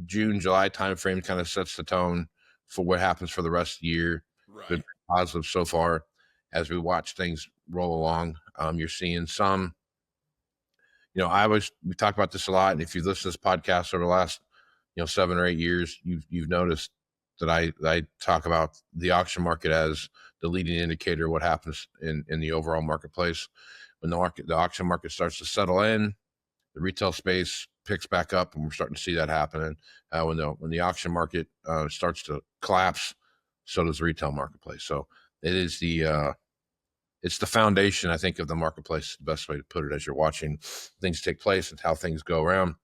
June, July timeframe kind of sets the tone for what happens for the rest of the year. Right. Been positive so far as we watch things roll along. You're seeing some, we talk about this a lot. And if you've listened to this podcast over the last, 7 or 8 years, you've noticed that I talk about the auction market as the leading indicator of what happens in the overall marketplace. When the auction market starts to settle in, the retail space picks back up, and we're starting to see that happening. When the auction market starts to collapse, so does the retail marketplace. So it is it's the foundation, I think, of the marketplace. The best way to put it, as you're watching things take place and how things go around.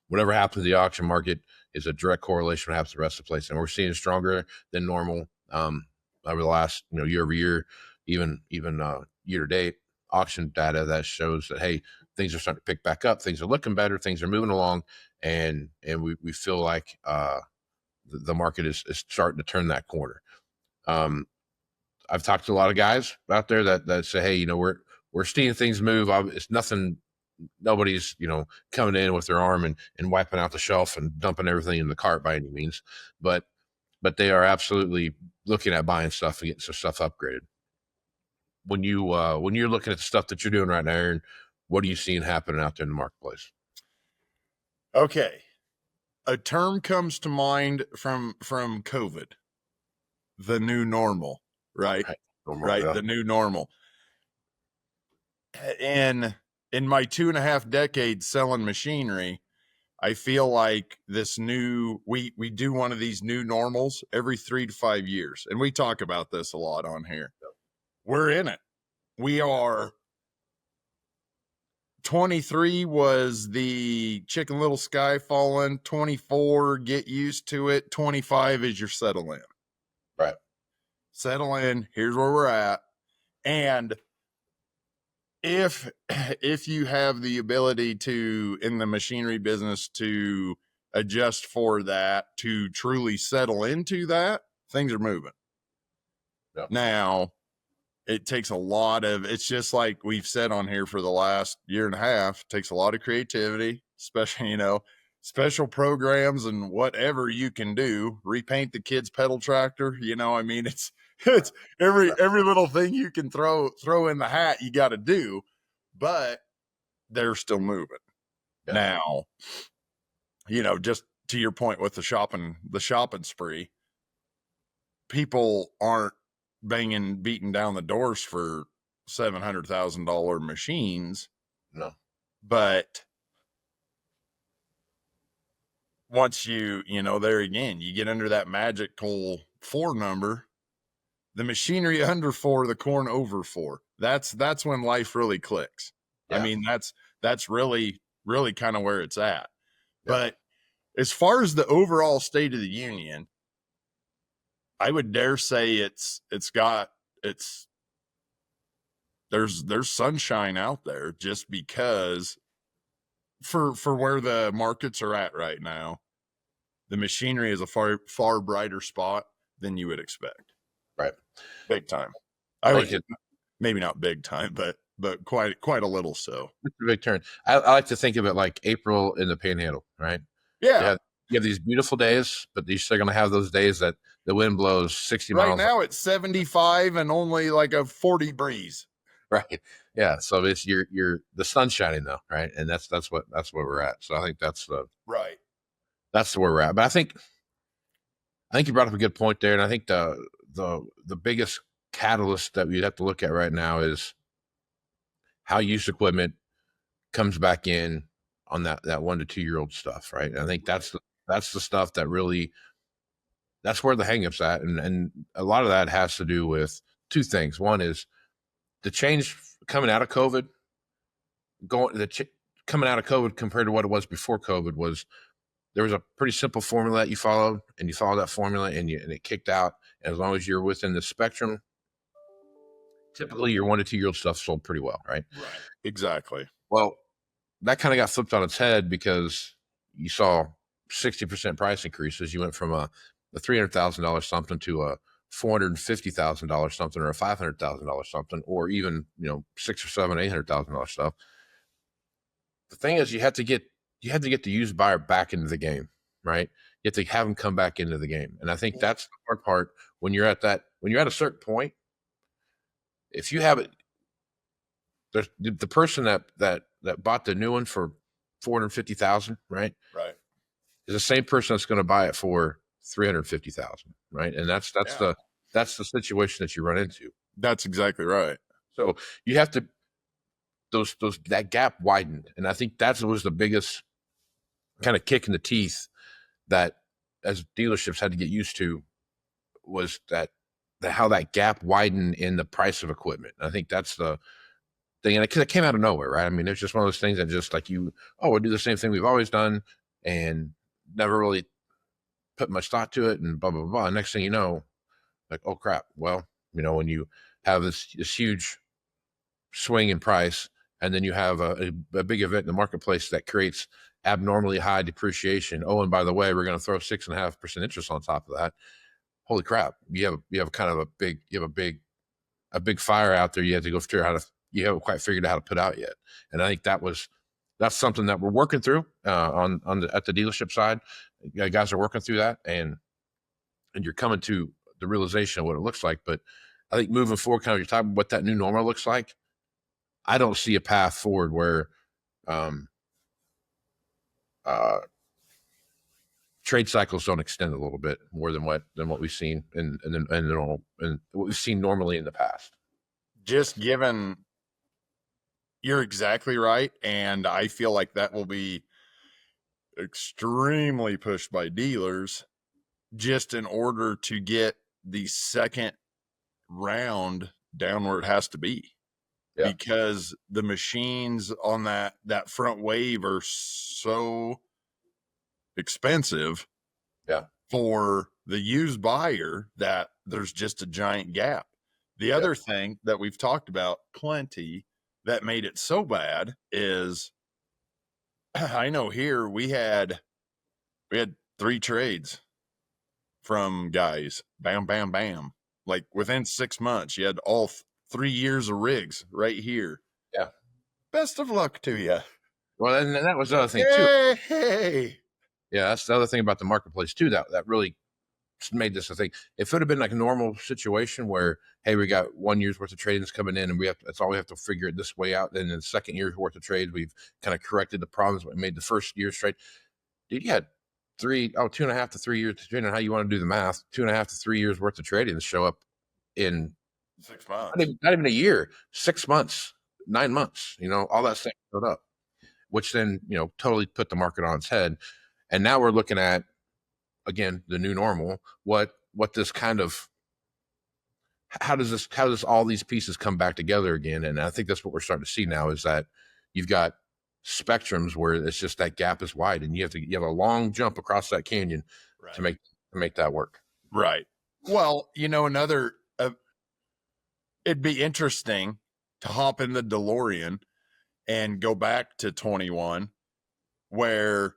Whatever happens to the auction market is a direct correlation with what happens to the rest of the place, and we're seeing it stronger than normal over the last year over year, even year to date. Auction data that shows that, hey, things are starting to pick back up, things are looking better, things are moving along, and we feel like the market is starting to turn that corner. I've talked to a lot of guys out there that say, hey, we're seeing things move. It's nothing, nobody's coming in with their arm and wiping out the shelf and dumping everything in the cart by any means, but they are absolutely looking at buying stuff and getting some stuff upgraded. When you're looking at the stuff that you're doing right now, Aaron, what are you seeing happening out there in the marketplace? Okay. A term comes to mind from COVID, the new normal, right? Right. Yeah. The new normal. And in my 2.5 decades selling machinery, I feel like we do one of these new normals every 3 to 5 years. And we talk about this a lot on here. We're in it. We are 23 was the Chicken Little Skyfall. 24, get used to it. 25 is your settle in. Right. Settle in. Here's where we're at. And if you have the ability to, in the machinery business, to adjust for that, to truly settle into that, things are moving. Yep. Now, it takes a lot of, it's just like we've said on here for the last 1.5 years, it takes a lot of creativity, especially, special programs and whatever you can do. Repaint the kid's pedal tractor. It's every little thing you can throw in the hat, you got to do, but they're still moving. Yeah. Now, just to your point with the shopping spree, people aren't beating down the doors for $700,000 machines. No. But once there again, you get under that magical 4 number, the machinery under 4, the corn over 4. That's when life really clicks. Yeah. That's really, really kind of where it's at. Yeah. But as far as the overall State of the Union, I would dare say there's sunshine out there, just because for where the markets are at right now. the machinery is a far brighter spot than you would expect. Right. Big time. I Like would, maybe not big time, but quite a little so. It's a big turn. I like to think of it like April in the Panhandle, right? Yeah. You have these beautiful days, but you're still going to have those days that the wind blows 60 Right miles. now it's 75 and only like a 40 breeze. Right. Yeah. So it's you're the sun's shining though, right? And that's where we're at. So I think that's where we're at. But I think you brought up a good point there, and I think the biggest catalyst that we'd have to look at right now is how used equipment comes back in on that 1 to 2 year old stuff, right? And I think that's the stuff that really, that's where the hangup's at, and a lot of that has to do with two things. One is the change coming out of COVID, coming out of COVID compared to what it was before COVID was there was a pretty simple formula that you followed, and you followed that formula, and it kicked out. And as long as you're within the spectrum, typically your 1 to 2 year old stuff sold pretty well, right? Right. Exactly. Well, that kind of got flipped on its head because you saw 60% price increases. You went from a $300,000 something to a $450,000 something, or a $500,000 something, or even, $600,000 or $700,000, $800,000 stuff. The thing is, you have to get the used buyer back into the game, right? You have to have them come back into the game. And I think that's the hard part when you're at a certain point. If you have it, there's the person that bought the new one for $450,000, right? Right. Is the same person that's going to buy it for $350,000, right? And that's the situation that you run into. That's exactly right. So you have to that gap widened, and I think that was the biggest kind of kick in the teeth that as dealerships had to get used to, was that how that gap widened in the price of equipment. And I think that's the thing, and it came out of nowhere, right? I mean, it's just one of those things that just like we'll do the same thing we've always done, and never really put much thought to it, and blah blah blah. Next thing you know, like, oh crap. Well, when you have this huge swing in price, and then you have a big event in the marketplace that creates abnormally high depreciation. Oh, and by the way, we're going to throw 6.5% interest on top of that. Holy crap! You have kind of a big fire out there. You have to go figure out you haven't quite figured out how to put out yet. And I think that's something that we're working through at the dealership side. Guys are working through that, and you're coming to the realization of what it looks like. But I think moving forward, kind of you're talking about what that new normal looks like. I don't see a path forward where trade cycles don't extend a little bit more than what we've seen and what we've seen normally in the past. Just given, you're exactly right, and I feel like that will be extremely pushed by dealers just in order to get the second round down where it has to be. Yeah. Because the machines on that front wave are so expensive for the used buyer that there's just a giant gap. The other thing that we've talked about plenty that made it so bad is, I know here we had 3 trades from guys, bam, bam, bam. Like within 6 months, you had all 3 years of rigs right here. Yeah. Best of luck to you. Well, and that was the other thing too. Hey. Yeah, that's the other thing about the marketplace too. That really made this a thing. If it would have been like a normal situation where, hey, we got 1 year's worth of trades coming in, and that's all we have to figure it this way out. And in the second year's worth of trades, we've kind of corrected the problems we made the first year's trade. Dude, you had 2.5 to 3 years, depending on how you want to do the math, 2.5 to 3 years worth of trading show up in 6 months. Not even a year, 6 months, 9 months, all that stuff showed up, which then, totally put the market on its head. And now we're looking at, again, the new normal, what this kind of, how does all these pieces come back together again? And I think that's what we're starting to see now, is that you've got spectrums where it's just that gap is wide, and you have a long jump across that canyon to make that work. Right. Well, another, it'd be interesting to hop in the DeLorean and go back to 21, where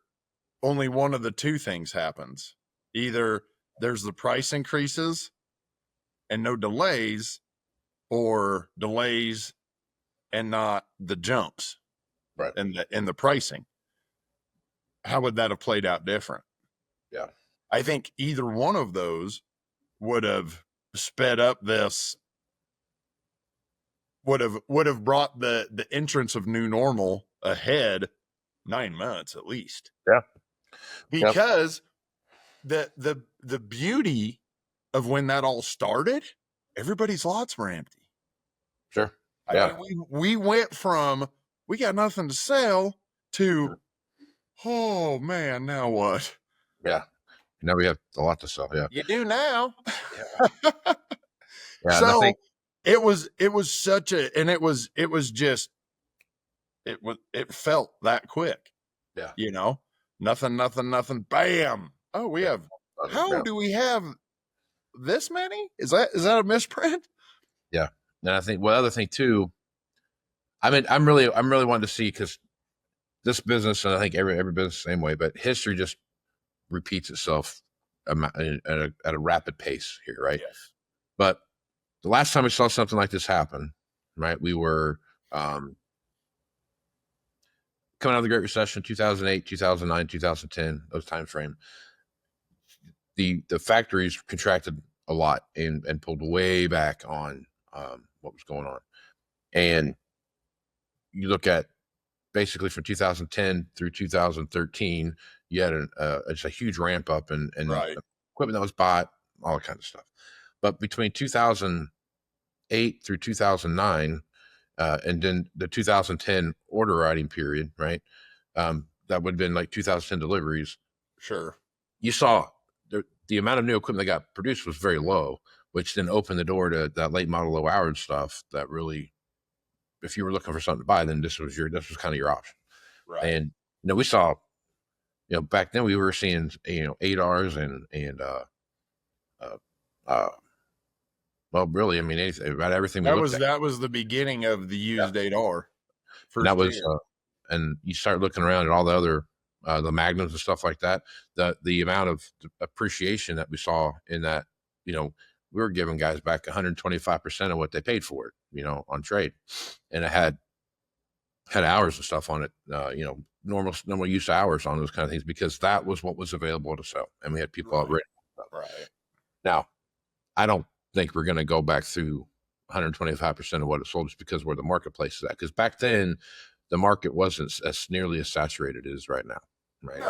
only one of the two things happens. Either there's the price increases and no delays, or delays and not the jumps, Right. and the pricing. How would that have played out different? Yeah. I think either one of those would have sped up this, would have brought the entrance of new normal ahead 9 months at least. Yeah. Because the beauty of when that all started, everybody's lots were empty. Sure. I Yeah. mean, we went from we got nothing to sell to, oh man, now what? Yeah. Now we have a lot to sell. Yeah. You do now. Yeah. And I So think, it was such a, and it was just, it felt that quick. Yeah. You know, nothing, bam. Oh, we have, how do we have this many? Is that a misprint? Yeah. And I think, well, other thing too, I mean, I'm really wanting to see, because this business, and I think every business the same way, but history just repeats itself at a rapid pace here, right? Yes. But the last time we saw something like this happen, right, we were coming out of the Great Recession, 2008, 2009, 2010, those time frame. The factories contracted a lot and pulled way back on what was going on. And you look at basically from 2010 through 2013, you had just a huge ramp up in Right. equipment that was bought, all that kind of stuff. But between 2008 through 2009, and then the 2010 order writing period, right? That would have been like 2010 deliveries. Sure. You saw the amount of new equipment that got produced was very low, which then opened the door to that late model, low hours stuff that really, if you were looking for something to buy, then this was kind of your option. Right. And, we saw, back then we were seeing, 8Rs and well, really, I mean, about everything. That was the beginning of the used 8R. That was, and you start looking around at all the other, the Magnums and stuff like that. The amount of appreciation that we saw in that, we were giving guys back 125% of what they paid for it, on trade, and it had hours and stuff on it, normal use hours on those kind of things, because that was what was available to sell, and we had people out ready. Right. Now, I don't think we're going to go back through 125% of what it sold just because where the marketplace is at. Because back then, the market wasn't as nearly as saturated as it is right now. Right?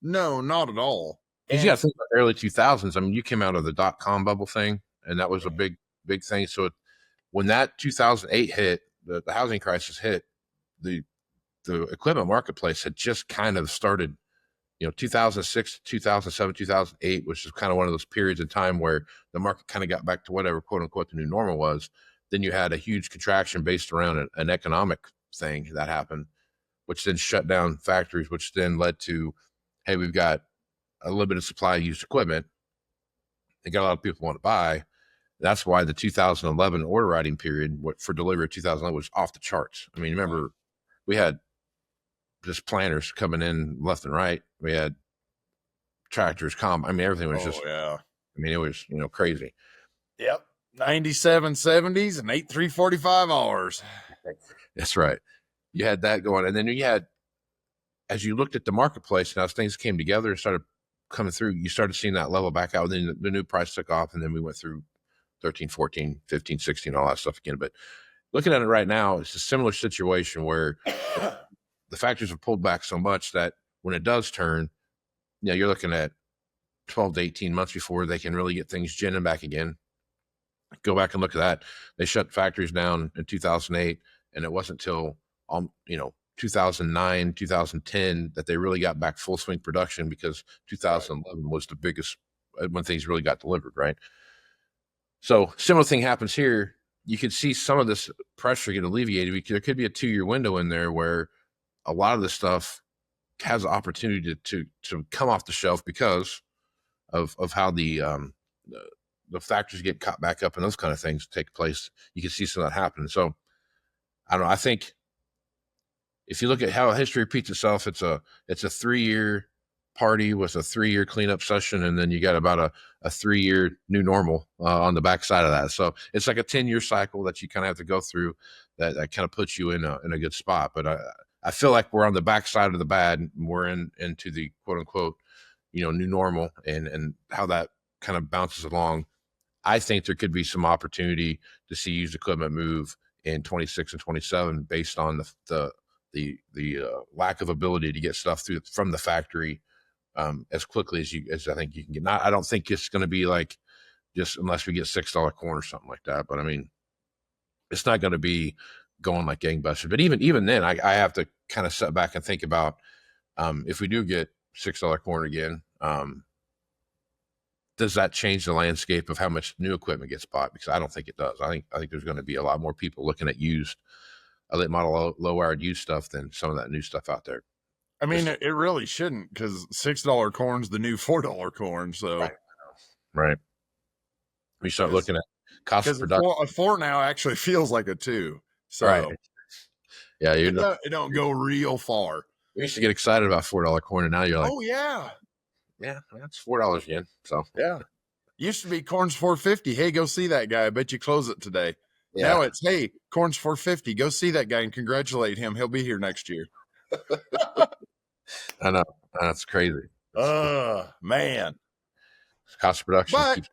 No, not at all. Because you got to think about the early 2000s. I mean, you came out of the .com bubble thing, and that was a big thing. So when that 2008 hit, the housing crisis hit, the equipment marketplace had just kind of started. 2006, 2007, 2008, which is kind of one of those periods in time where the market kind of got back to whatever, quote unquote, the new normal was. Then you had a huge contraction based around an economic thing that happened, which then shut down factories, which then led to, hey, we've got a little bit of supply of used equipment. They got a lot of people want to buy. That's why the 2011 order writing period for delivery of 2011 was off the charts. I mean, remember, we had just planters coming in left and right. We had tractors, I mean, everything was just, yeah. I mean, it was, crazy. Yep. 9770s and 8345Rs. That's right. You had that going. And then you had, as you looked at the marketplace and as things came together and started coming through, you started seeing that level back out. And then the new price took off. And then we went through 13, 14, 15, 16, all that stuff again. But looking at it right now, it's a similar situation where the factories have pulled back so much that when it does turn, you're looking at 12 to 18 months before they can really get things ginning back again. Go back and look at that. They shut factories down in 2008, and it wasn't until 2009, 2010 that they really got back full swing production, because 2011 was the biggest when things really got delivered, right? So similar thing happens here. You could see some of this pressure get alleviated. There could be a 2-year window in there where a lot of this stuff has the opportunity to come off the shelf because of how the factories get caught back up and those kind of things take place. You can see some of that happen. So I don't know. I think if you look at how history repeats itself, it's a 3-year party with a 3-year cleanup session, and then you got about a 3-year new normal on the backside of that. So it's like a 10-year cycle that you kind of have to go through that kind of puts you in a good spot. But I feel like we're on the backside of the bad, and we're into the quote unquote, new normal, and how that kind of bounces along. I think there could be some opportunity to see used equipment move in 26 and 27 based on the lack of ability to get stuff from the factory as quickly as I think you can get. I don't think it's going to be like just unless we get $6 corn or something like that. But I mean, it's not going to be going like gangbusters. But even then, I have to kind of sit back and think about if we do get $6 corn again, does that change the landscape of how much new equipment gets bought? Because I don't think it does. I think there's going to be a lot more people looking at used, late model, low-hour used stuff than some of that new stuff out there. I mean, it really shouldn't, because $6 corn's the new $4 corn. So, right. We start looking at cost of production. A 4 now actually feels like a 2. So, right. Yeah, it don't go real far. We used to get excited about $4 corn, and now you're like, oh yeah, that's $4 again. So yeah, used to be corn's $4.50. Hey, go see that guy. I bet you close it today. Yeah. Now it's, hey, corn's $4.50. Go see that guy and congratulate him. He'll be here next year. I know. That's crazy. Man. Cost of production. But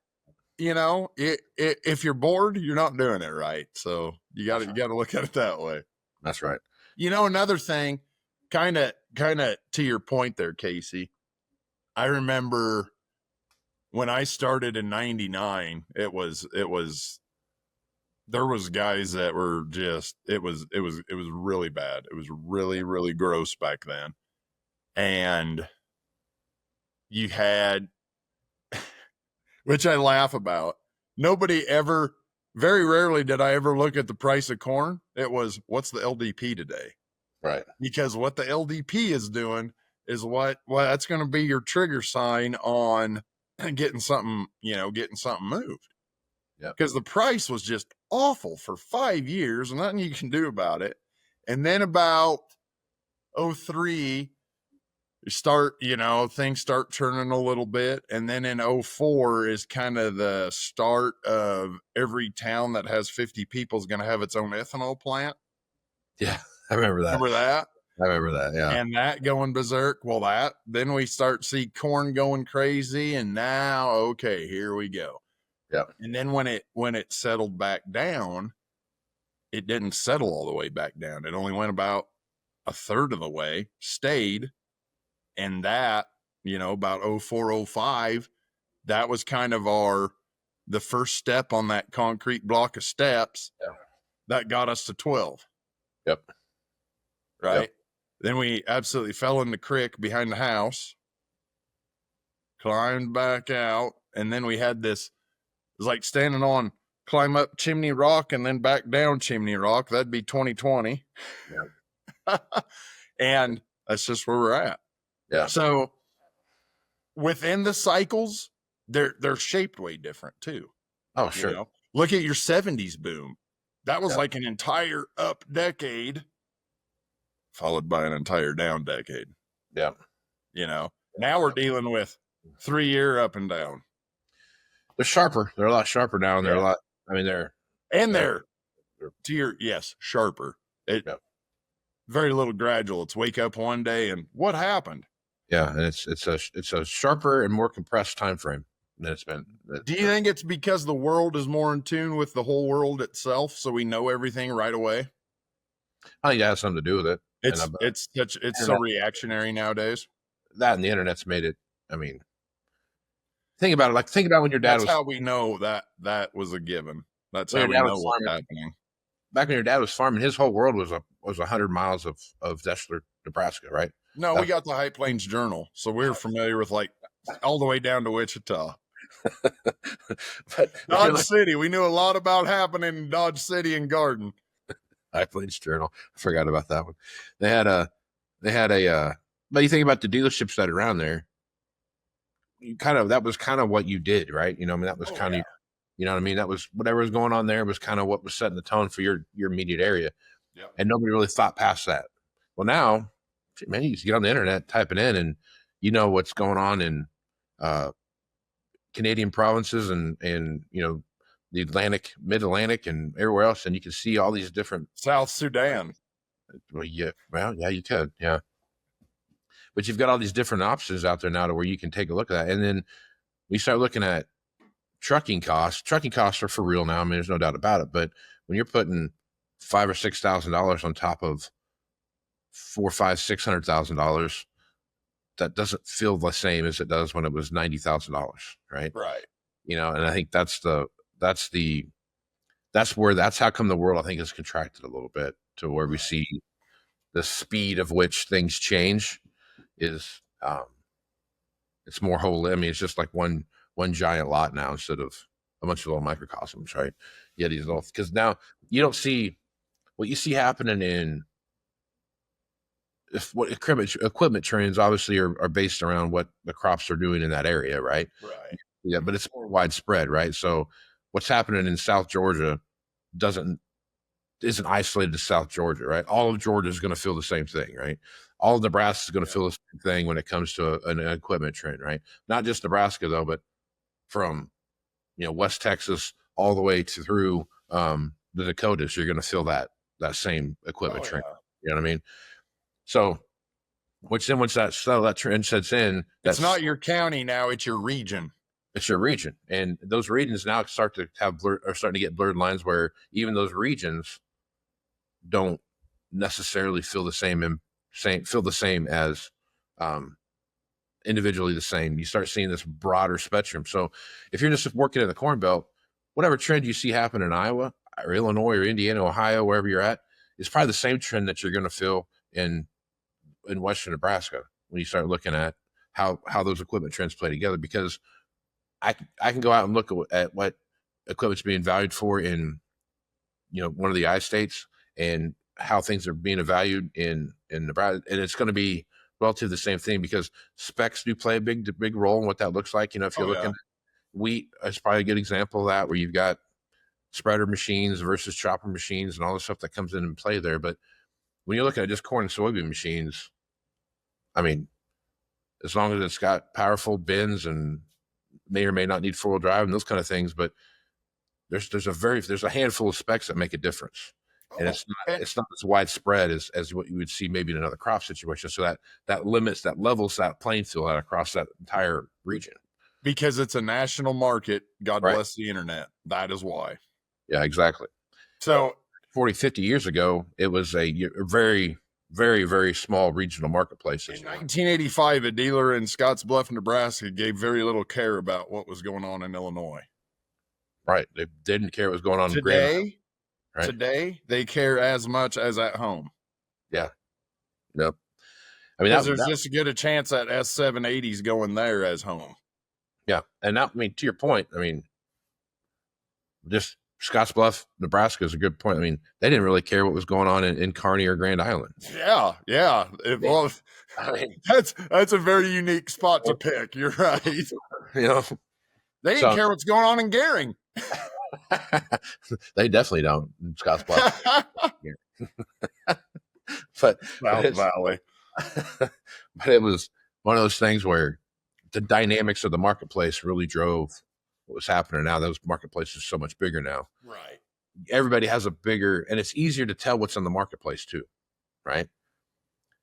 if you're bored, you're not doing it right. So you got to look at it that way. That's right. Another thing, kind of to your point there, Casey. I remember when I started in 99, there was guys that were just, it was really bad. It was really, really gross back then. And you had, which I laugh about, very rarely did I ever look at the price of corn. It was, what's the LDP today? Right. Because what the LDP is doing is that's going to be your trigger sign on getting something moved. Yeah. Because the price was just awful for 5 years and nothing you can do about it. And then about 03, things start turning a little bit. And then in 04 is kind of the start of every town that has 50 people is going to have its own ethanol plant. Yeah. I remember that. I remember that. Yeah. And that going berserk. Well, then we start see corn going crazy. And now, okay, here we go. Yeah. And then when it settled back down, it didn't settle all the way back down. It only went about a third of the way, stayed. And that, about 04, 05, that was kind of the first step on that concrete block of steps that got us to 12. Yep. Right. Yep. Then we absolutely fell in the creek behind the house, climbed back out. And then we had this, it was like standing on, climb up Chimney Rock and then back down Chimney Rock. That'd be 2020. Yeah. And that's just where we're at. Yeah. So within the cycles, they're shaped way different too. Oh, sure. Look at your 70s boom. That was like an entire up decade followed by an entire down decade. Yeah. Now we're dealing with 3-year up and down. They're sharper. They're a lot sharper now. And they're a lot, sharper. Very little gradual. It's wake up one day and what happened? Yeah. And it's a sharper and more compressed time frame than it's been. Do you think it's because the world is more in tune with the whole world itself, so we know everything right away? I think that has something to do with it. It's so reactionary nowadays. That and the internet's made it. I mean, think about it. Think about when your dad That's how we know that was a given. That's how we know what's happening. Back when your dad was farming, his whole world was 100 miles of Deschler, Nebraska, right? No, we got the High Plains Journal, so we're familiar with all the way down to Wichita. Dodge City, we knew a lot about happening in Dodge City and Garden. High Plains Journal. I forgot about that one. They had a, but you think about the dealerships that are around there, that was kind of what you did, right? That was kind of, what I mean? That was whatever was going on there was kind of what was setting the tone for your immediate area. Yep. And nobody really thought past that. Well, now, man, you just get on the internet, type it in, and you know what's going on in Canadian provinces and the mid Atlantic and everywhere else, and you can see all these different South Sudan. Well, yeah, you could, yeah. But you've got all these different options out there now to where you can take a look at that, and then we start looking at trucking costs. Trucking costs are for real now. I mean, there's no doubt about it. But when you're putting $5,000 or $6,000 on top of $400,000, $500,000, $600,000, that doesn't feel the same as it does when it was $90,000, right? Right. And I think that's how come the world, I think, has contracted a little bit to where we see the speed of which things change is it's more whole. I mean, it's just like one giant lot now instead of a bunch of little microcosms, right? Yeah, these little, because now you don't see what you see happening in what equipment trends obviously are based around what the crops are doing in that area, right? Right. Yeah, but it's more widespread, right? So what's happening in South Georgia isn't isolated to South Georgia, right? All of Georgia is going to feel the same thing, right? All of Nebraska is going to feel the same thing when it comes to an equipment trend, right? Not just Nebraska though, but from West Texas all the way through the Dakotas, you're going to feel that same equipment trend. Yeah. You know what I mean? So, once that trend sets in, it's not your county now; it's your region. It's your region, and those regions now starting to get blurred lines where even those regions don't necessarily feel the same as individually the same. You start seeing this broader spectrum. So if you're just working in the Corn Belt, whatever trend you see happen in Iowa or Illinois or Indiana, Ohio, wherever you're at, is probably the same trend that you're going to feel in Western Nebraska when you start looking at how those equipment trends play together. Because I can go out and look at what equipment's being valued for in one of the I states and how things are being valued in Nebraska, and it's going to be relative the same thing because specs do play a big role in what that looks like. If you're looking at wheat, it's probably a good example of that, where you've got spreader machines versus chopper machines and all the stuff that comes in and play there. But when you're looking at just corn and soybean machines, I mean, as long as it's got powerful bins and may or may not need 4-wheel drive and those kind of things, but there's a handful of specs that make a difference. And it's not as widespread as what you would see maybe in another crop situation. So that levels that playing field out across that entire region. Because it's a national market. God bless the internet. That is why. Yeah, exactly. So 40, 50 years ago, it was a very, very, very small regional marketplace. In 1985, a dealer in Scottsbluff, Nebraska gave very little care about what was going on in Illinois. Right. They didn't care what was going on today. Right? Today, they care as much as at home. Yeah. Yep. I mean, there's just as good a chance that S780's going there as home. Yeah. And now, I mean, to your point, I mean, just Scottsbluff, Nebraska is a good point. I mean, they didn't really care what was going on in Kearney or Grand Island. Yeah. Well, I mean, that's a very unique spot to pick. You're right. They didn't care what's going on in Gering. They definitely don't in Scottsbluff. but Valley. But it was one of those things where the dynamics of the marketplace really drove what was happening. Now those marketplaces are so much bigger now. Right. Everybody has a bigger, and it's easier to tell what's in the marketplace too. Right.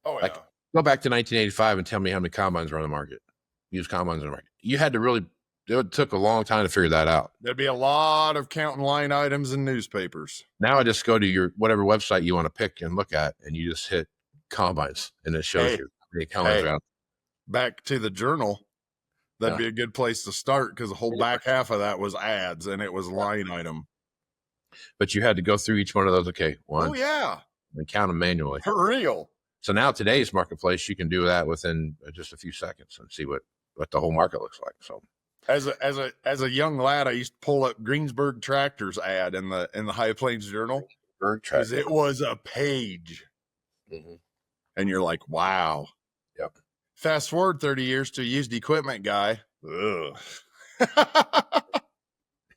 Oh yeah. Like, go back to 1985 and tell me how many combines are on the market. Used combines on the market. You had to really. It took a long time to figure that out. There'd be a lot of counting line items in newspapers. Now I just go to your whatever website you want to pick and look at, and you just hit combines, and it shows you how many combines are out. Back to the journal. That'd be a good place to start because the whole back half of that was ads, and it was line item. But you had to go through each one of those. Okay, one. Oh yeah. And count them manually. For real. So now today's marketplace, you can do that within just a few seconds and see what the whole market looks like. So. As a young lad, I used to pull up Greensburg Tractor's ad in the High Plains Journal because it was a page, and you're like, "Wow." Yep. Fast forward 30 years to a used equipment guy. Ugh.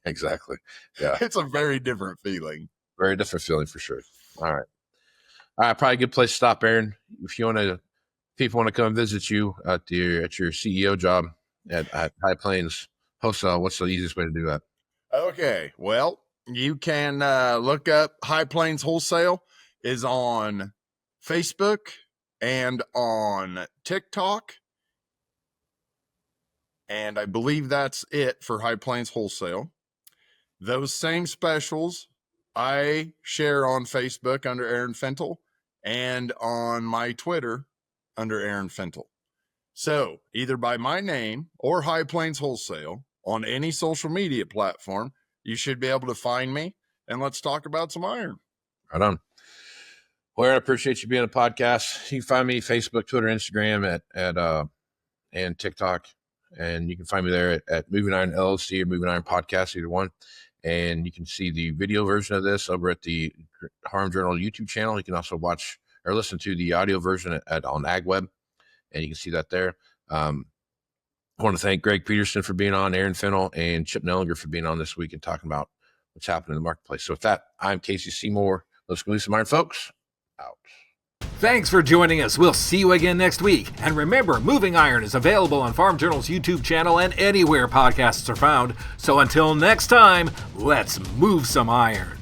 Exactly. Yeah. It's a very different feeling. Very different feeling for sure. All right. Probably a good place to stop, Aaron. If you want to people want to come visit you at your CEO job at High Plains Wholesale, what's the easiest way to do that? Okay, well, you can look up High Plains Wholesale is on Facebook and on TikTok. And I believe that's it for High Plains Wholesale. Those same specials I share on Facebook under Aaron Fentel and on my Twitter under Aaron Fentel. So either by my name or High Plains Wholesale on any social media platform, you should be able to find me, and let's talk about some iron. Right on. Well, Aaron, I appreciate you being on the podcast. You can find me Facebook, Twitter, Instagram and TikTok. And you can find me there at Moving Iron LLC or Moving Iron Podcast, either one. And you can see the video version of this over at the Harm Journal YouTube channel. You can also watch or listen to the audio version on AgWeb, and you can see that there. I want to thank Greg Peterson for being on, Aaron Fennell, and Chip Nellinger for being on this week and talking about what's happening in the marketplace. So with that, I'm Casey Seymour. Let's go do some iron, folks. Out. Thanks for joining us. We'll see you again next week. And remember, Moving Iron is available on Farm Journal's YouTube channel and anywhere podcasts are found. So until next time, let's move some iron.